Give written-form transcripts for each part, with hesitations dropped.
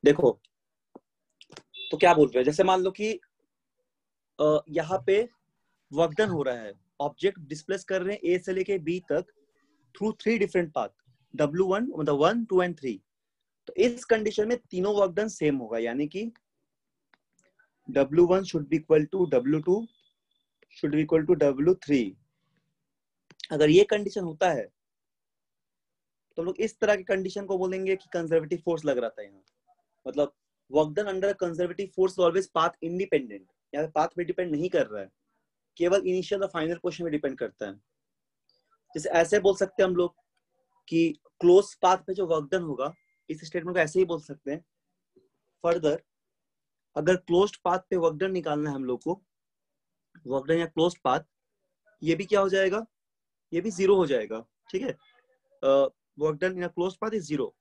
देखो तो क्या बोल रहे हैं, जैसे मान लो कि यहाँ पे वर्क डन हो रहा है, ऑब्जेक्ट डिस्प्लेस कर रहे हैं ए से लेके बी तक थ्रू 3 डिफरेंट पाथ, W1 मतलब 1 2 एंड 3। तो इस कंडीशन में तीनों वर्क डन सेम होगा, यानी कि W1 should be equal to W2 should be equal to W3। अगर ये कंडीशन होता है तो लोग इस तरह की कंडीशन को बोलेंगे कि कंजर्वेटिव फोर्स लग रहा था यहाँ, मतलब work done under conservative force always path independent, यहाँ पे पाथ पे डिपेंड नहीं कर रहा है, केवल इनिशियल और फाइनल पोजीशन में डिपेंड करता है। जैसे ऐसे बोल सकते हैं हम लोग कि क्लोज पाथ पे जो वर्क डन होगा, इस स्टेटमेंट को ऐसे ही बोल सकते हैं। फर्दर अगर क्लोज्ड पाथ पे वर्क डन निकालना है हम लोग को, वर्क डन या क्लोज्ड पाथ, ये भी क्या हो जाएगा, ये भी जीरो हो जाएगा। ठीक है, work done in a closed path is zero.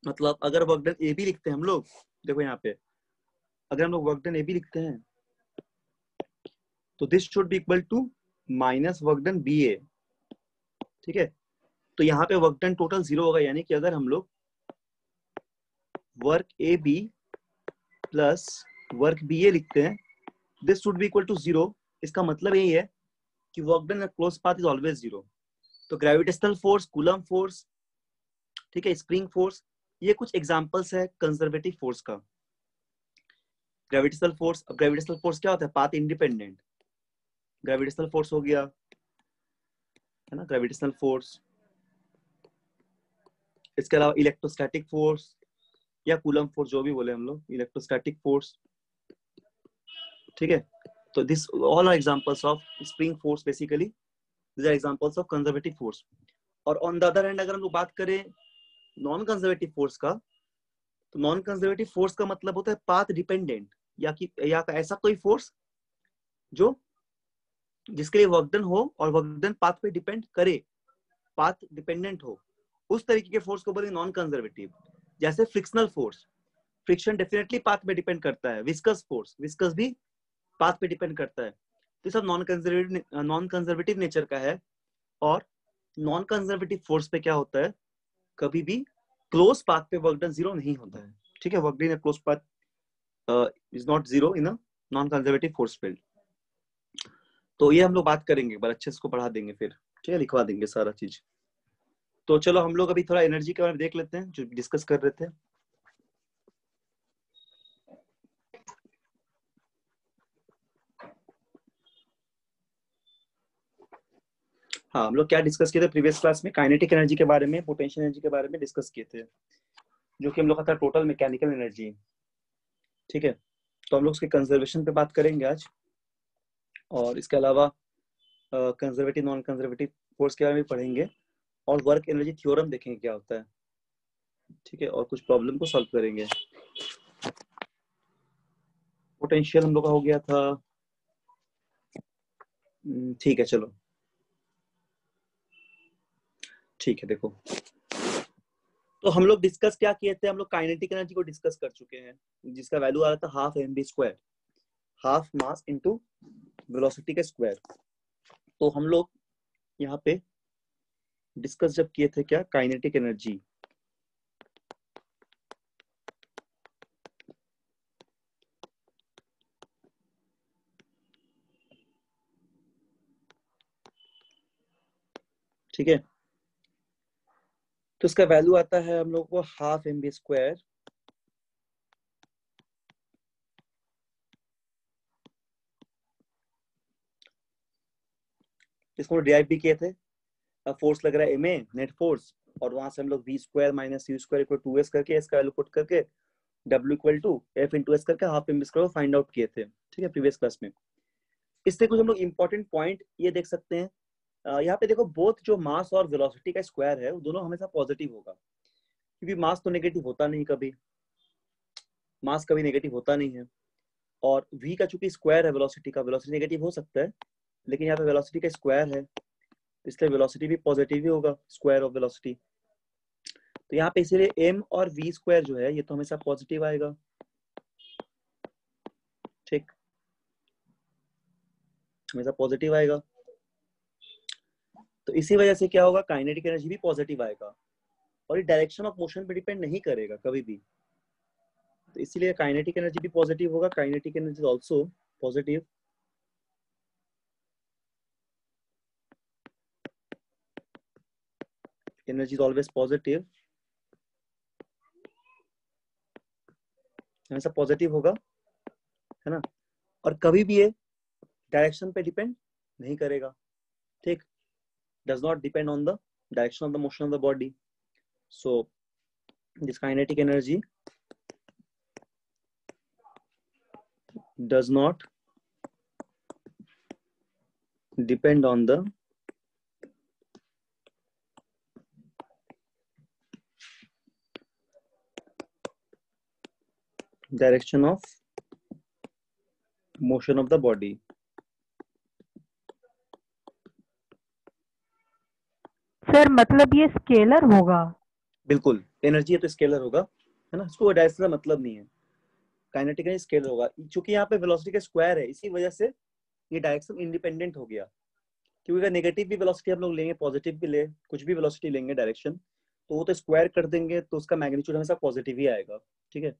मतलब अगर वर्क डन ए बी लिखते हैं हम लोग, देखो यहाँ पे अगर हम लोग वर्क डन ए बी लिखते हैं तो this should be equal to minus work done B A. ठीक है, तो यहाँ पे वर्क डन टोटल जीरो होगा, यानी कि अगर हम लोग work A B plus work B A लिखते हैं, this should be equal to zero. इसका मतलब यही है कि work done close path is always zero. तो ग्रेविटेशनल फोर्स, कूलम फोर्स, ठीक है, स्प्रिंग फोर्स, ये कुछ एग्जांपल्स है कंजर्वेटिव फोर्स का। ग्रेविटेशनल फोर्स, अब ग्रेविटेशनल फोर्स क्या होता है, पाथ इंडिपेंडेंट। ग्रेविटेशनल फोर्स हो गया, है ना, ग्रेविटेशनल फोर्स। इसके अलावा इलेक्ट्रोस्टैटिक फोर्स या कूलम फोर्स, जो भी बोले हम लोग, इलेक्ट्रोस्टैटिक फोर्स। ठीक है, तो this all are examples of spring force, basically this are examples of conservative force. और ऑन द अदर हैंड अगर हम लोग बात करें नॉन कंजर्वेटिव फोर्स का, तो नॉन कंजर्वेटिव फोर्स का मतलब होता है पाथ डिपेंडेंट, या ऐसा कोई फोर्स जो जिसके लिए वर्क डन हो और वर्क डन पाथ पे डिपेंड करे, पाथ डिपेंडेंट हो, उस तरीके के फोर्स को बोलेंगे नॉन कंजर्वेटिव। जैसे frictional force, friction definitely path पे डिपेंड करता है। विस्कस फोर्स, विस्कस भी पाथ पे डिपेंड करता है। तो सब नॉन कंजर्वेटिव नेचर का है। और नॉन कंजर्वेटिव फोर्स पे क्या होता है, कभी भी क्लोज पाथ पे वर्क डन जीरो नहीं होता है। ठीक है, work done in close path is not zero in a non conservative force field. तो ये हम लोग बात करेंगे, एक बार अच्छे से इसको पढ़ा देंगे, फिर ठीक है लिखवा देंगे सारा चीज। तो चलो हम लोग अभी थोड़ा एनर्जी के बारे में देख लेते हैं, जो डिस्कस कर रहे थे। हाँ, हम लोग क्या डिस्कस किए थे प्रीवियस क्लास में, काइनेटिक एनर्जी के बारे में, पोटेंशियल एनर्जी के बारे में डिस्कस किए थे, जो कि हम लोग का था टोटल मैकेनिकल एनर्जी। ठीक है, तो हम लोग उसके कंजर्वेशन पे बात करेंगे आज, और इसके अलावा कंजर्वेटिव नॉन कंजर्वेटिव फोर्स के बारे में पढ़ेंगे, और वर्क एनर्जी थ्योरम देखेंगे क्या होता है। ठीक है, और कुछ प्रॉब्लम को सॉल्व करेंगे। पोटेंशियल हम लोग का हो गया था। ठीक है, चलो ठीक है। देखो, तो हम लोग डिस्कस क्या किए थे, हम लोग काइनेटिक एनर्जी को डिस्कस कर चुके हैं, जिसका वैल्यू आ रहा था half mv square, half mass into velocity का स्क्वायर। तो हम लोग यहाँ पे डिस्कस जब किए थे क्या, काइनेटिक एनर्जी, ठीक है, तो इसका वैल्यू आता है हम लोग को हाफ mv स्क्वायर इसको डिराइव भी किए थे। अब फोर्स लग रहा है ma नेट फोर्स, और वहां से हम लोग v square minus u square equal 2s करके इसका वैल्यू पुट करके w equal to f into s करके half mv square find out किए थे। ठीक है, प्रीवियस क्लास में। इससे कुछ हम लोग इंपॉर्टेंट पॉइंट ये देख सकते हैं। यहाँ पे देखो, बोथ जो मास और वेलोसिटी का स्क्वायर है वो दोनों हमेशा पॉजिटिव होगा, क्योंकि मास तो नेगेटिव होता नहीं कभी, मास कभी नेगेटिव होता नहीं है। और v का चूंकि स्क्वायर है वेलोसिटी का, वेलोसिटी नेगेटिव हो सकता है, लेकिन यहाँ पे वेलोसिटी का स्क्वायर है, इसलिए वेलोसिटी भी पॉजिटिव ही होगा, स्क्वायर ऑफ वेलोसिटी। तो यहाँ पे इसीलिए m और v स्क्वायर जो है ये तो हमेशा पॉजिटिव आएगा। ठीक, हमेशा पॉजिटिव आएगा। तो इसी वजह से क्या होगा, काइनेटिक एनर्जी भी पॉजिटिव आएगा, और ये डायरेक्शन ऑफ मोशन पे डिपेंड नहीं करेगा कभी भी। तो इसीलिए काइनेटिक एनर्जी भी पॉजिटिव होगा, kinetic energy also positive. Energy is always positive, हमेशा पॉजिटिव होगा, है ना। और कभी भी ये डायरेक्शन पे डिपेंड नहीं करेगा, ठीक। Does not depend on the direction of the motion of the body. So this kinetic energy does not depend on the direction of motion of the body। Sir मतलब ये स्केलर होगा? बिल्कुल, energy है तो scalar होगा, है ना, इसको डायरेक्शन का मतलब नहीं है। काइनेटिक एनर्जी स्केलर होगा, क्योंकि यहाँ पे वेलोसिटी का स्क्वायर है, इसी वजह से ये डायरेक्शन इंडिपेंडेंट हो गया। क्योंकि अगर नेगेटिव भी वेलोसिटी हम लोग लेंगे, पॉजिटिव भी ले, कुछ भी वेलोसिटी लेंगे डायरेक्शन, तो वो तो स्क्वायर कर देंगे, तो उसका मैग्नीट्यूड हमेशा पॉजिटिव ही आएगा, ठीक है।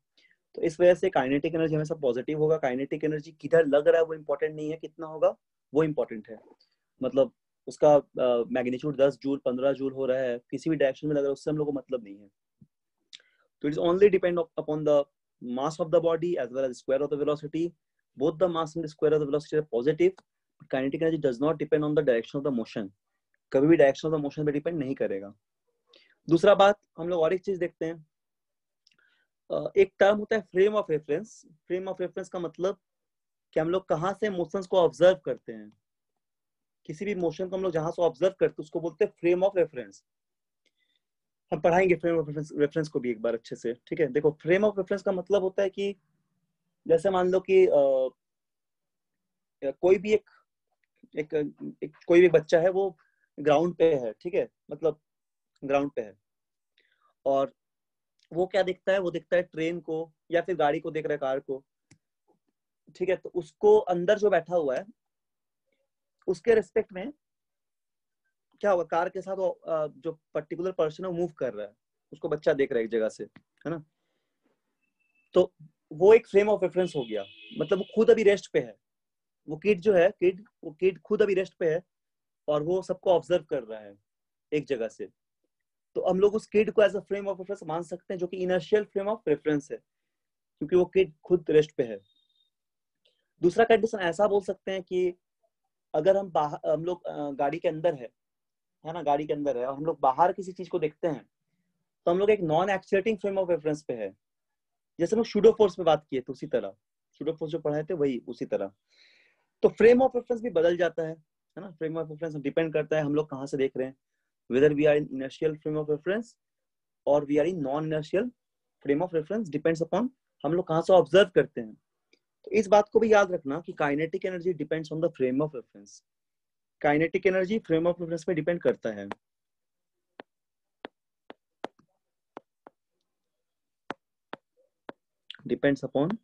तो इस वजह से काइनेटिक एनर्जी हमेशा पॉजिटिव होगा। काइनेटिक एनर्जी किधर लग रहा है वो इंपॉर्टेंट नहीं है, कितना होगा वो इंपॉर्टेंट है। मतलब उसका मैग्नीट्यूड 10 जूल 15 जूल हो रहा है, किसी भी डायरेक्शन में लग रहा है, उससे हम लोग को मतलब नहीं है। तो it is only depend upon the mass of the body as well as square of the velocity. Both the mass and the square of the velocity are positive. Kinetic energy does not depend on the direction of the motion, कभी भी direction of the motion पे depend नहीं करेगा। दूसरा बात, हम लोग और एक चीज देखते हैं, एक टर्म होता है frame of reference. Frame of reference का मतलब कि हम लोग कहाँ से मोशंस को ऑब्जर्व करते हैं, किसी भी मोशन को हम लोग जहां से ऑब्जर्व करते हैं उसको बोलते हैं फ्रेम ऑफ रेफरेंस। हम पढ़ाएंगे फ्रेम ऑफ रेफरेंस को भी एक बार अच्छे से, ठीक है। देखो, फ्रेम ऑफ रेफरेंस का मतलब होता है कि जैसे मान लो कि कोई भी कोई भी बच्चा है, वो ग्राउंड पे है, ठीक है, मतलब ग्राउंड पे है, और वो क्या देखता है, वो देखता है ट्रेन को या फिर गाड़ी को देख रहा है, कार को, ठीक है। तो उसको अंदर जो बैठा हुआ है उसके रिस्पेक्ट में क्या होगा, कार के साथ वो जो पर्टिकुलर पर्सन है वो मूव कर रहा है, उसको बच्चा देख रहा है एक जगह से, है ना। तो वो एक फ्रेम ऑफ रेफरेंस हो गया, मतलब वो खुद अभी रेस्ट पे है, वो किड जो है, वो किड खुद अभी रेस्ट पे है और वो सबको ऑब्जर्व कर रहा है एक जगह से। तो हम लोग उस किड को as a frame of reference मान सकते हैं, जो कि इनर्शियल फ्रेम ऑफ रेफरेंस है, क्योंकि वो किड खुद रेस्ट पे है। दूसरा कंडीशन ऐसा बोल सकते हैं कि अगर हम लोग गाड़ी के अंदर है ना, गाड़ी के अंदर है और हम लोग बाहर किसी चीज को देखते हैं, तो हम लोग एक non accelerating frame of reference पे है। जैसे हम सूडो फोर्स पे बात किए, तो उसी तरह सूडो फोर्स जो पढ़ाए थे वही उसी तरह। तो फ्रेम ऑफ रेफरेंस भी बदल जाता है ना। फ्रेम ऑफ रेफरेंस डिपेंड करता है हम लोग कहाँ से देख रहे हैं, whether we are in inertial frame of reference और we are in non inertial frame of reference, depends upon हम लोग कहाँ से ऑब्जर्व करते हैं। तो इस बात को भी याद रखना कि kinetic energy depends on the frame of reference. Kinetic energy frame of reference पे डिपेंड करता है। Depends upon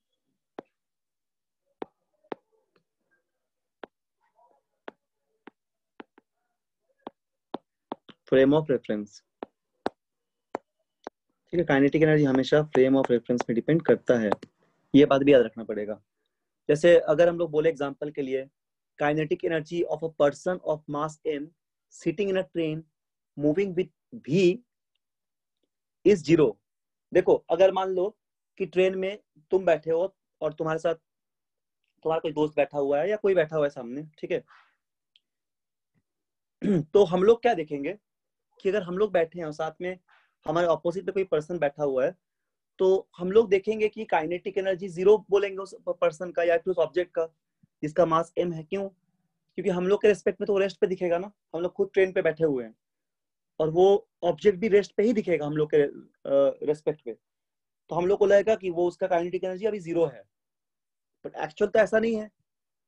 frame of reference, ठीक है। काइनेटिक एनर्जी हमेशा फ्रेम ऑफ रेफरेंस पे डिपेंड करता है, ये बात भी याद रखना पड़ेगा। जैसे अगर हम लोग बोले एग्जांपल के लिए, kinetic energy of a person of mass m sitting in a train moving with v is 0। देखो, अगर मान लो कि ट्रेन में तुम बैठे हो और तुम्हारे साथ तुम्हारा कोई दोस्त बैठा हुआ है या कोई बैठा हुआ है सामने, ठीक है। तो हम लोग क्या देखेंगे कि अगर हम लोग बैठे हैं और साथ में हमारे ऑपोजिट पे कोई पर्सन बैठा हुआ है, तो हम लोग देखेंगे कि काइनेटिक एनर्जी 0 बोलेंगे उस पर्सन का या फिर उस ऑब्जेक्ट का जिसका मास m है। क्यों? क्योंकि हम लोग के रेस्पेक्ट में तो रेस्ट पे दिखेगा ना, हम लोग खुद ट्रेन पे बैठे हुए हैं और वो ऑब्जेक्ट भी रेस्ट पे ही दिखेगा हम लोग के रेस्पेक्ट पे। तो हम लोग को लगेगा कि वो उसका काइनेटिक एनर्जी अभी 0 है, बट एक्चुअल तो ऐसा नहीं है।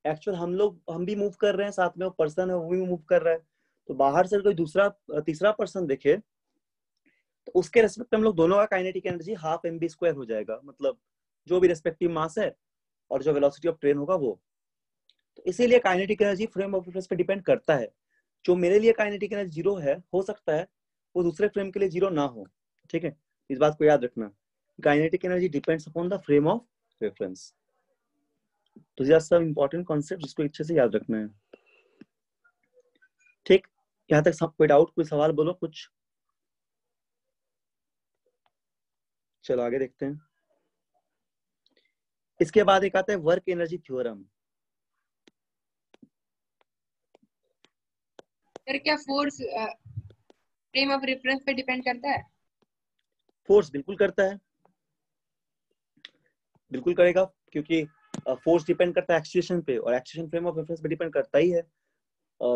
एक्चुअल हम भी मूव कर रहे हैं, साथ में वो पर्सन है वो भी मूव कर रहा है। तो बाहर से कोई दूसरा तीसरा पर्सन देखे तो उसके रेस्पेक्ट में हम लोग दोनों का काइनेटिक एनर्जी हाफ mv² हो जाएगा, मतलब जो भी रेस्पेक्टिव मास है और जो वेलोसिटी ऑफ ट्रेन होगा वो। तो इसीलिए kinetic energy frame of reference पे डिपेंड करता है। जो मेरे लिए काइनेटिक एनर्जी 0 है, हो सकता है वो दूसरे फ्रेम के लिए 0 ना हो, ठीक है। इस बात को याद रखना। Kinetic energy depends upon the frame of reference. तो ये सब इंपॉर्टेंट कॉन्सेप्ट जिसको अच्छे से याद रखना है। ठीक, यहाँ तक सब कोई डाउट, कोई सवाल बोलो कुछ। चलो आगे देखते हैं। इसके बाद एक आता है वर्क एनर्जी थ्योरम। सर क्या फोर्स फ्रेम ऑफ रेफरेंस पे डिपेंड करता है? फोर्स बिल्कुल करता है, बिल्कुल करेगा, क्योंकि फोर्स डिपेंड करता है एक्सीलरेशन पे, और एक्सीलरेशन फ्रेम ऑफ रेफरेंस पे डिपेंड करता ही है।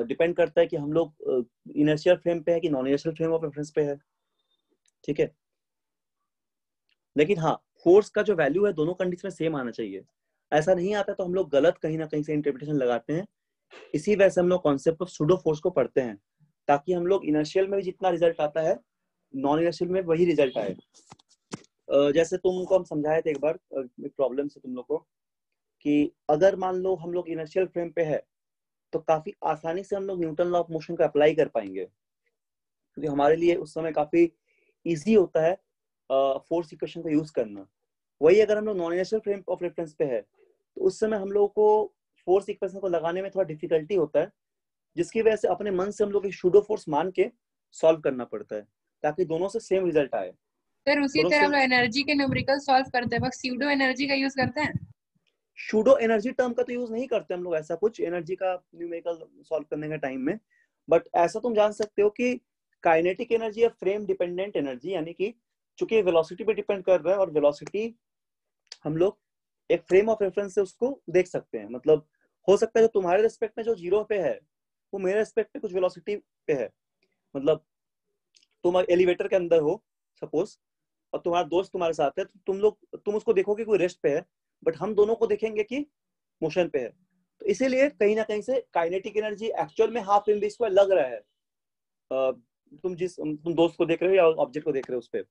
डिपेंड करता है कि हम लोग इनर्शियल फ्रेम पे है कि non inertial frame of reference पे है। ठीक है, लेकिन हाँ, फोर्स का जो वैल्यू है दोनों कंडीशन में सेम आना चाहिए। ऐसा नहीं आता तो हम लोग गलत कहीं ना कहीं से इंटरप्रिटेशन लगाते हैं। इसी वजह से हम लोग कॉन्सेप्ट ऑफ सूडो फोर्स को पढ़ते हैं, ताकि हम लोग इनर्शियल में भी जितना रिजल्ट आता है नॉन इनर्शियल में वही रिजल्ट आए। जैसे तुमको हम समझाए थे एक बार प्रॉब्लम से तुम लोग को, कि अगर मान लो हम लोग इनर्शियल फ्रेम पे है तो काफी आसानी से हम लोग न्यूटन लॉ ऑफ मोशन को अप्लाई कर पाएंगे, क्योंकि हमारे लिए उस समय काफी इजी होता है फोर्स इक्वेशन को यूज करना। वही अगर हम लोग non inertial frame of reference पे है तो उस समय हम लोगों को फोर्स इक्वेशन को लगाने में थोड़ा डिफिकल्टी होता है, जिसकी वजह से अपने मन से हम लोग सूडो फोर्स मान के सॉल्व करना पड़ता है, ताकि दोनों से सेम रिजल्ट आए। सर उसी तरह हम लोग एनर्जी के न्यूमेरिकल सॉल्व करते हैं, बस स्यूडो एनर्जी का यूज करते हैं। सूडो एनर्जी टर्म का तो यूज नहीं करते हम लोग ऐसा कुछ एनर्जी का न्यूमेरिकल सॉल्व करने के टाइम में। बट ऐसा तुम जान सकते हो कि काइनेटिक एनर्जी या फ्रेम डिपेंडेंट एनर्जी, यानी कि चूंकि वेलोसिटी पे डिपेंड कर रहा है, और वेलोसिटी हम लोग एक फ्रेम ऑफ रेफरेंस से उसको देख सकते हैं। मतलब हो सकता है जो तुम्हारे रेस्पेक्ट में जो जीरो पे है वो मेरे रेस्पेक्ट में कुछ वेलोसिटी पे है। मतलब तुम एलिवेटर के अंदर हो सपोज, और तुम्हारा दोस्त तुम्हारे साथ है, तो तुम उसको देखोगे कोई रेस्ट पे है, बट हम दोनों को देखेंगे कि मोशन पे है। तो इसीलिए कहीं ना कहीं से काइनेटिक एनर्जी एक्चुअल में हाफ एम स्क्वायर लग रहा है तुम दोस्त को देख रहे हो या ऑब्जेक्ट को देख रहे हो उस पर।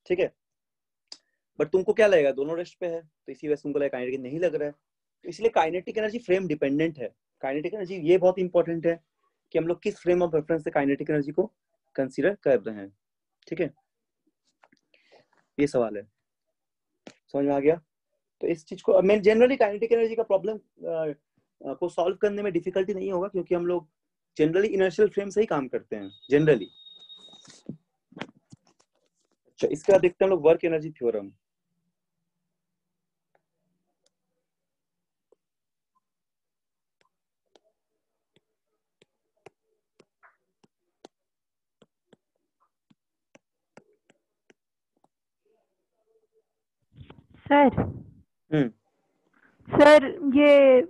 ठीक है, बट तुमको क्या लगेगा दोनों रेस्ट पे है, तो इसी वजह से तुमको लगेगा काइनेटिक नहीं लग रहा है। तो इसलिए काइनेटिक एनर्जी फ्रेम डिपेंडेंट है। काइनेटिक एनर्जी ये बहुत इंपॉर्टेंट है कि हम लोग किस फ्रेम ऑफ रेफरेंस से काइनेटिक एनर्जी को कंसीडर कर रहे हैं। ठीक है, ये सवाल है, समझ में आ गया? तो इस चीज को मैं जनरली काइनेटिक एनर्जी का प्रॉब्लम को सॉल्व करने में डिफिकल्टी नहीं होगा, क्योंकि हम लोग जनरली इनर्शियल फ्रेम से ही काम करते हैं जनरली। अच्छा, इसके बाद देखते हैं हम लोग work energy theorem. Sir hmm, sir ये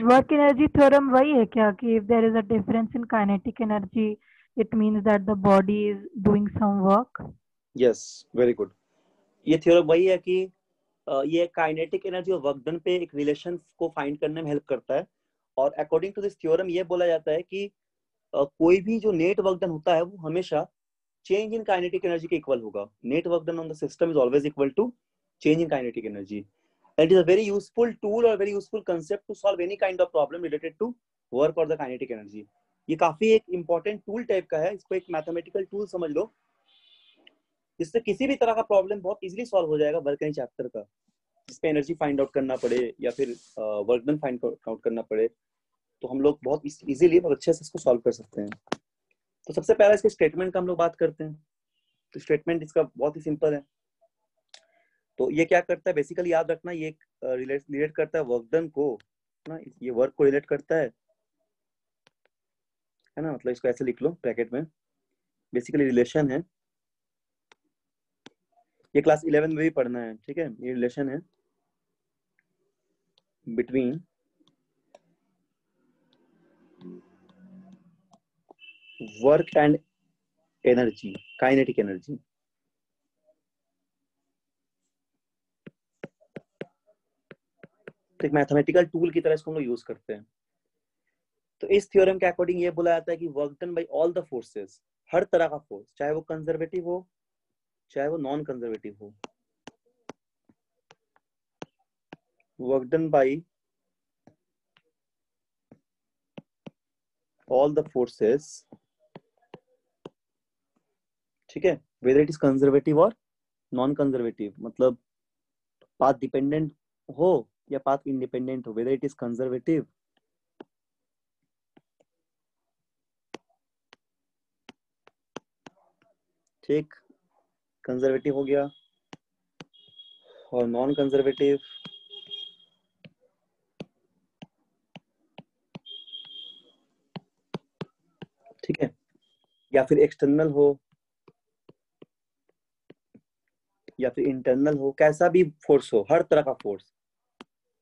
वर्क एनर्जी थ्योरम वही है क्या कि if there is a difference in kinetic energy it means that the body is doing some work? Yes, very good. ये थ्योरम वही है कि ये काइनेटिक एनर्जी और वर्क डन पे एक रिलेशन को फाइंड करने में हेल्प करता है। और अकॉर्डिंग टू दिस थ्योरम ये बोला जाता है कि कोई भी जो नेट वर्क डन होता है वो हमेशा चेंज इन काइनेटिक एनर्जी के इक्वल होगा। Net work done on the system is always equal to change in kinetic energy. And it is a very useful tool or very useful concept to solve any kind of problem related to work or the kinetic energy. ये काफी एक important tool type का है, इसको एक mathematical tool समझ लो, जिससे किसी भी तरह का प्रॉब्लम बहुत इजीली सॉल्व हो जाएगा वर्क एनर्जी चैप्टर का, जिसपे एनर्जी फाइंड आउट करना पड़े या फिर वर्क डन फाइंड आउट करना पड़े, तो हम लोग बहुत इजीली बहुत अच्छे से इसको सॉल्व कर सकते हैं। तो सबसे पहले इसके स्टेटमेंट का हम लोग बात करते हैं। तो स्टेटमेंट इसका बहुत ही सिंपल है। तो ये क्या करता है बेसिकली, याद रखना, ये रिलेट करता है वर्क डन को ना, ये वर्क को रिलेट करता है ना। मतलब इसको ऐसे लिख लो ब्रैकेट में, बेसिकली रिलेशन है। ये क्लास 11 में भी पढ़ना है, ठीक है। ये रिलेशन है between work and energy, kinetic energy. एक मैथमेटिकल टूल की तरह इसको हम लोग यूज करते हैं। तो इस थ्योरम के अकॉर्डिंग ये बोला जाता है कि work done by all the forces, हर तरह का फोर्स, चाहे वो कंजर्वेटिव हो चाहे वो नॉन कंजर्वेटिव हो, work done by all the forces, ठीक है, whether it is conservative or non conservative मतलब पाथ डिपेंडेंट हो या पाथ इंडिपेंडेंट हो, वेदर इट इज कंजर्वेटिव ठीक, कंजर्वेटिव हो गया, और नॉन कंजर्वेटिव ठीक है, या फिर एक्सटर्नल हो या फिर इंटरनल हो, कैसा भी फोर्स हो, हर तरह का फोर्स,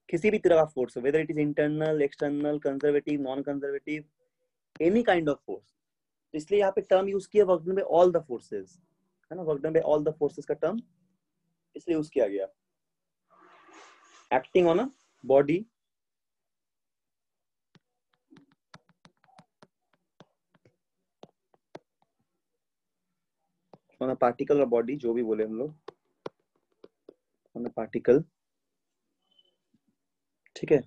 किसी भी तरह का फोर्स हो, whether it is internal, external, conservative, non conservative, any kind of force. इसलिए यहाँ पे टर्म यूज किया work done by all the forces, है ना, work done by all the forces का टर्म इसलिए यूज किया गया, acting on a body on a particle और बॉडी, जो भी बोले हम लोग, ऑन अ पार्टिकल, ठीक है,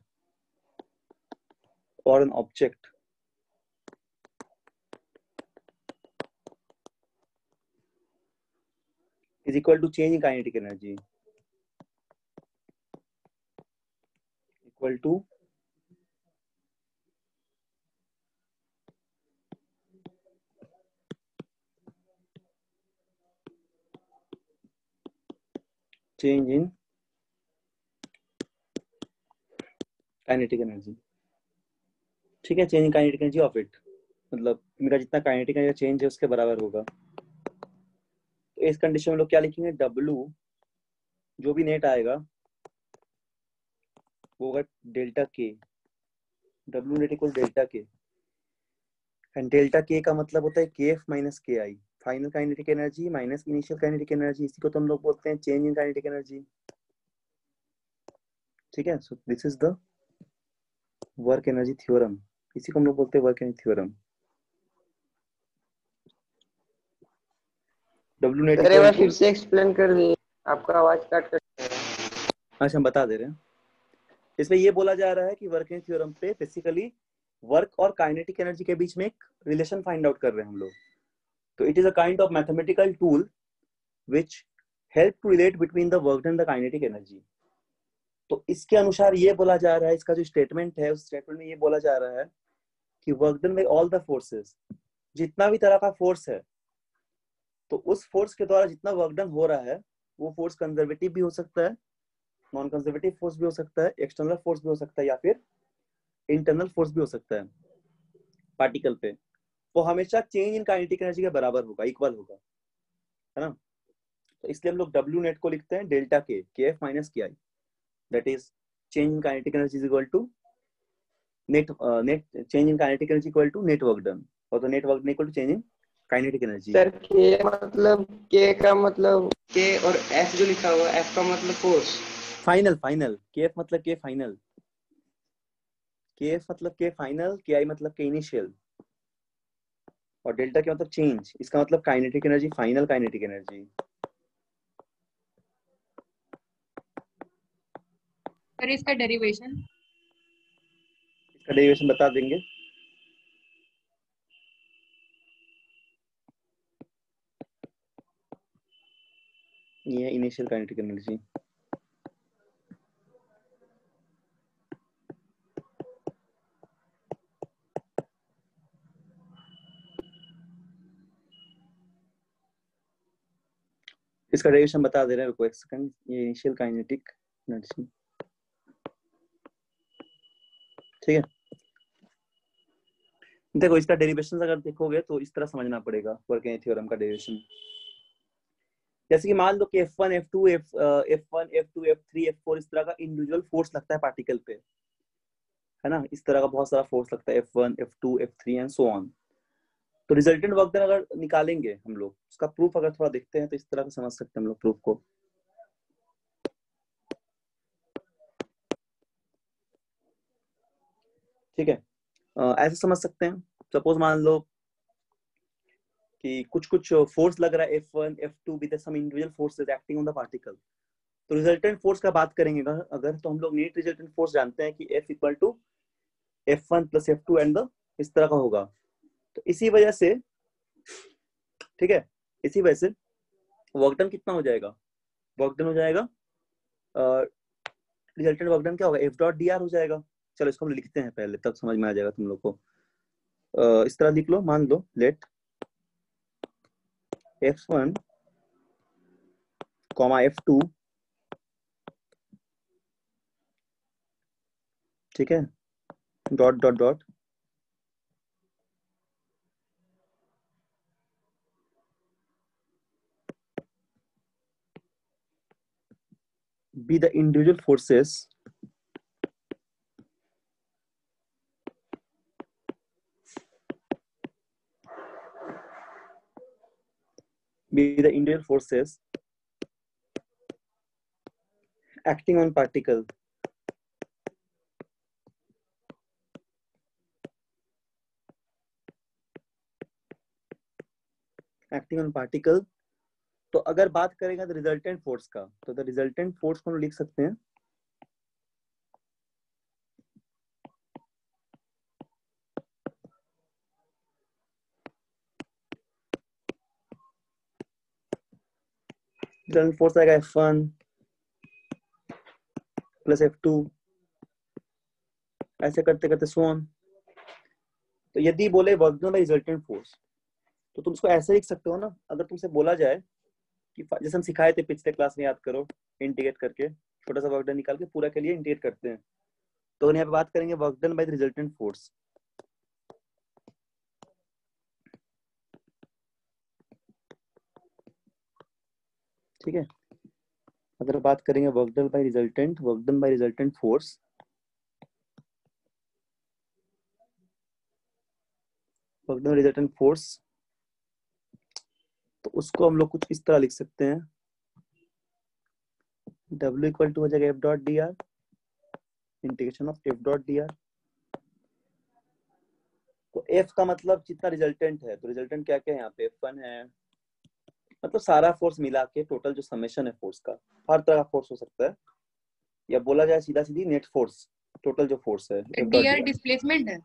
और an object is equal to change in kinetic energy, equal to change in kinetic energy, ठीक है, change in kinetic energy of it, मतलब मेरा जितना काइनेटिक एनर्जी चेंज है उसके बराबर होगा। तो इस कंडीशन में लोग क्या लिखेंगे, W जो भी नेट आएगा वो होगा डेल्टा के, W नेट इक्वल डेल्टा के, एंड डेल्टा के का मतलब होता है KF minus KI, final kinetic energy minus initial kinetic energy, इसी को तो हम लोग बोलते हैं चेंज इन काइनेटिक एनर्जी, ठीक है। So this is the work energy theorem, इसी को हम लोग बोलते हैं work energy theorem. W net sir एक बार इक्वल फिर टू, से एक्सप्लेन कर दिए, आपका आवाज कट कट। अच्छा हम बता दे रहे हैं, इसमें ये बोला जा रहा है कि वर्क एनर्जी थ्योरम पे बेसिकली वर्क और काइनेटिक एनर्जी के बीच में एक रिलेशन फाइंड आउट कर रहे हैं हम लोग। तो it is a kind of mathematical tool which help to relate between the work and the kinetic energy. तो इसके अनुसार ये बोला जा रहा है, इसका जो स्टेटमेंट है उस स्टेटमेंट में ये बोला जा रहा है कि work done by all the forces, जितना भी तरह का फोर्स है, तो उस फोर्स के द्वारा जितना वर्क डन हो रहा है वो फोर्स कंजर्वेटिव भी हो सकता है, नॉन कंजर्वेटिव फोर्स भी हो सकता है, एक्सटर्नल फोर्स भी हो सकता है, या फिर इंटरनल फोर्स भी हो सकता है पार्टिकल पे, वो हमेशा चेंज इन काइनेटिक एनर्जी के बराबर होगा, इक्वल होगा, है ना। तो इसलिए हम लोग W नेट को लिखते हैं delta K, KF minus KI, that is change in kinetic energy is equal to net change in kinetic energy equal to net work done, और तो net work done equal to change in kinetic energy. Sir के मतलब के का मतलब के, और F जो लिखा हुआ एफ का मतलब फोर्स, फाइनल, फाइनल, KF मतलब के फाइनल, KF मतलब के फाइनल, KI मतलब के इनिशियल, और डेल्टा के मतलब चेंज, इसका मतलब kinetic energy, final kinetic energy. और इसका डेरिवेशन, इसका डेरिवेशन बता देंगे, ये है इनिशियल काइनेटिक एनर्जी। इसका डेरिवेशन बता दे रहे हैं, रुको एक सेकंड, ये इनिशियल काइनेटिक एनर्जी, ठीक है। देखो इसका डेरिवेशन अगर देखोगे तो इस तरह समझना पड़ेगा वर्क एनर्जी थ्योरम का डेरिवेशन। जैसे कि मान लो कि F1 F2 F1 F2 F3 F4 इस तरह का इंडिविजुअल फोर्स लगता है पार्टिकल पे, है ना, इस तरह का बहुत सारा फोर्स लगता है F1 F2 F3 and so on. तो रिजल्टेंट वर्क डन अगर निकालेंगे हम लोग, उसका प्रूफ अगर थोड़ा देखते हैं तो इस तरह से समझ सकते हैं हम लोग प्रूफ को। ठीक है, ऐसे समझ सकते हैं, सपोज मान लो कि कुछ कुछ फोर्स लग रहा है F1 F2 with some individual forces acting on the particle. तो रिजल्टेंट फोर्स का बात करेंगे अगर, तो हम लोग नेट रिजल्टेंट फोर्स जानते हैं कि F equal to F1 plus F2 and the इस तरह का होगा। तो इसी वजह से, ठीक है, इसी वजह से वर्क डन कितना हो जाएगा, वर्क डन हो जाएगा, रिजल्टेंट वर्क डन क्या होगा, एफ डॉट डी आर हो जाएगा। चलो इसको हम लिखते हैं पहले, तब समझ में आ जाएगा तुम लोग को। इस तरह लिख लो, मान लो लेट F1 F2, ठीक है, dot dot dot be the individual forces acting on particle तो अगर बात करेंगे तो रिजल्टेंट फोर्स का, तो द रिजल्टेंट फोर्स को हम लिख सकते हैं रिजल्टेंट फोर्स आएगा F1 प्लस F2, ऐसे करते करते सो ऑन। तो यदि बोले work done by resultant force, तो तुम इसको ऐसे लिख सकते हो ना, अगर तुमसे बोला जाए कि जैसे हम सिखाए थे पिछले क्लास में, याद करो, इंटीग्रेट करके छोटा सा वर्क डन निकाल के पूरा के लिए इंटीग्रेट करते हैं। तो यहाँ पे बात करेंगे work done by resultant force. ठीक है, अगर बात करेंगे work done by resultant force, work done resultant force, तो उसको हम लोग कुछ इस तरह लिख सकते हैं, W इक्वल टू हो जाएगा F dot D are, integration of F dot D are. तो F का मतलब जितना रिजल्टेंट है, तो रिजल्टेंट क्या क्या है यहाँ पे, F1 है, मतलब सारा फोर्स मिला के टोटल जो समेशन है फोर्स का, हर तरह का फोर्स हो सकता है, या बोला जाए सीधा सीधी नेट फोर्स, टोटल जो फोर्स है। dr डिस्प्लेसमेंट है,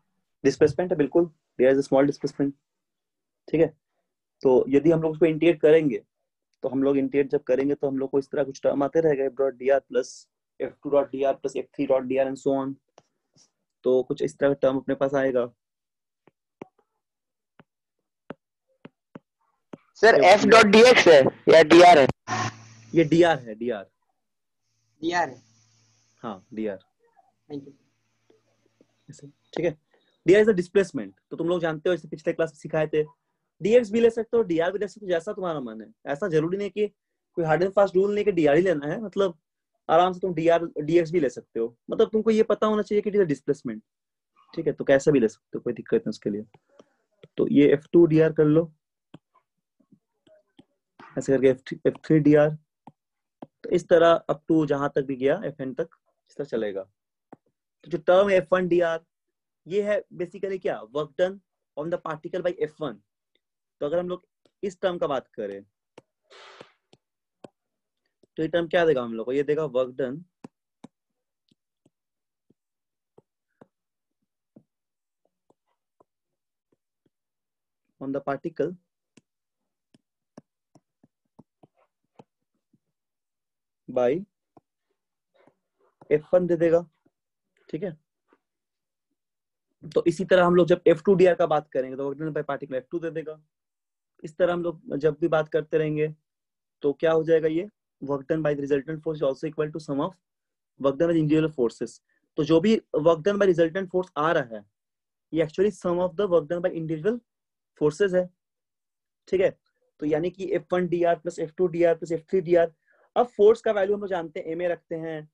डिस्प्लेसमेंट है, बिल्कुल, there is a small displacement. ठीक है, तो यदि हम लोग उसको इंटीग्रेट करेंगे, तो हम लोग इंटीग्रेट जब करेंगे तो हम लोग को इस तरह कुछ टर्म आते रहेगा, F dot D are plus F2 dot D are plus F3 dot D are and so on. तो कुछ इस तरह का टर्म अपने पास आएगा। Sir F dot D x है या डी आर है? ये डी आर है, डी आर है। हाँ, डी आर। Thank you. ठीक है, D R is the displacement. तो तुम लोग जानते हो, इसे पिछले क्लास में सिखाए थे, डीएक्स भी ले सकते हो, डीआर भी ले सकते हो, जैसा तुम्हारा मन है। ऐसा जरूरी नहीं कि कोई हार्ड एंड फास्ट रूल नहीं कि डीआर ही लेना है, मतलब आराम से तुम डीआर डीएक्स भी ले सकते हो, मतलब तुमको ये पता होना चाहिए कि डिस्प्लेसमेंट। ठीक है, तो कैसे भी ले सकते हो, कोई दिक्कत नहीं उसके लिए। तो ये F2 डीआर कर लो, ऐसे करके F3 डीआर, तो इस तरह अप टू जहां तक भी गया Fn तक, इस तरह चलेगा। तो जो टर्म F1 डीआर, ये है बेसिकली क्या, work done on the particle by F1। तो अगर हम लोग इस टर्म का बात करें, तो ये टर्म क्या देगा हम लोग को, ये देगा work done on the particle by F1 दे देगा। ठीक है, तो इसी तरह हम लोग जब F2 डीआर का बात करेंगे तो work done bye particle F2 दे देगा। इस तरह हम लोग जब भी बात करते रहेंगे तो क्या हो जाएगा, ये work done by the resultant force also equal to sum of work done by individual forces. तो जो भी work done by resultant force आ रहा है, ये actually sum of the work done by individual forces है। ठीक है, तो यानी कि F1 DR plus F2 DR plus F3 DR. अब फोर्स का वैल्यू हम लोग जानते हैं, ma रखते हैं,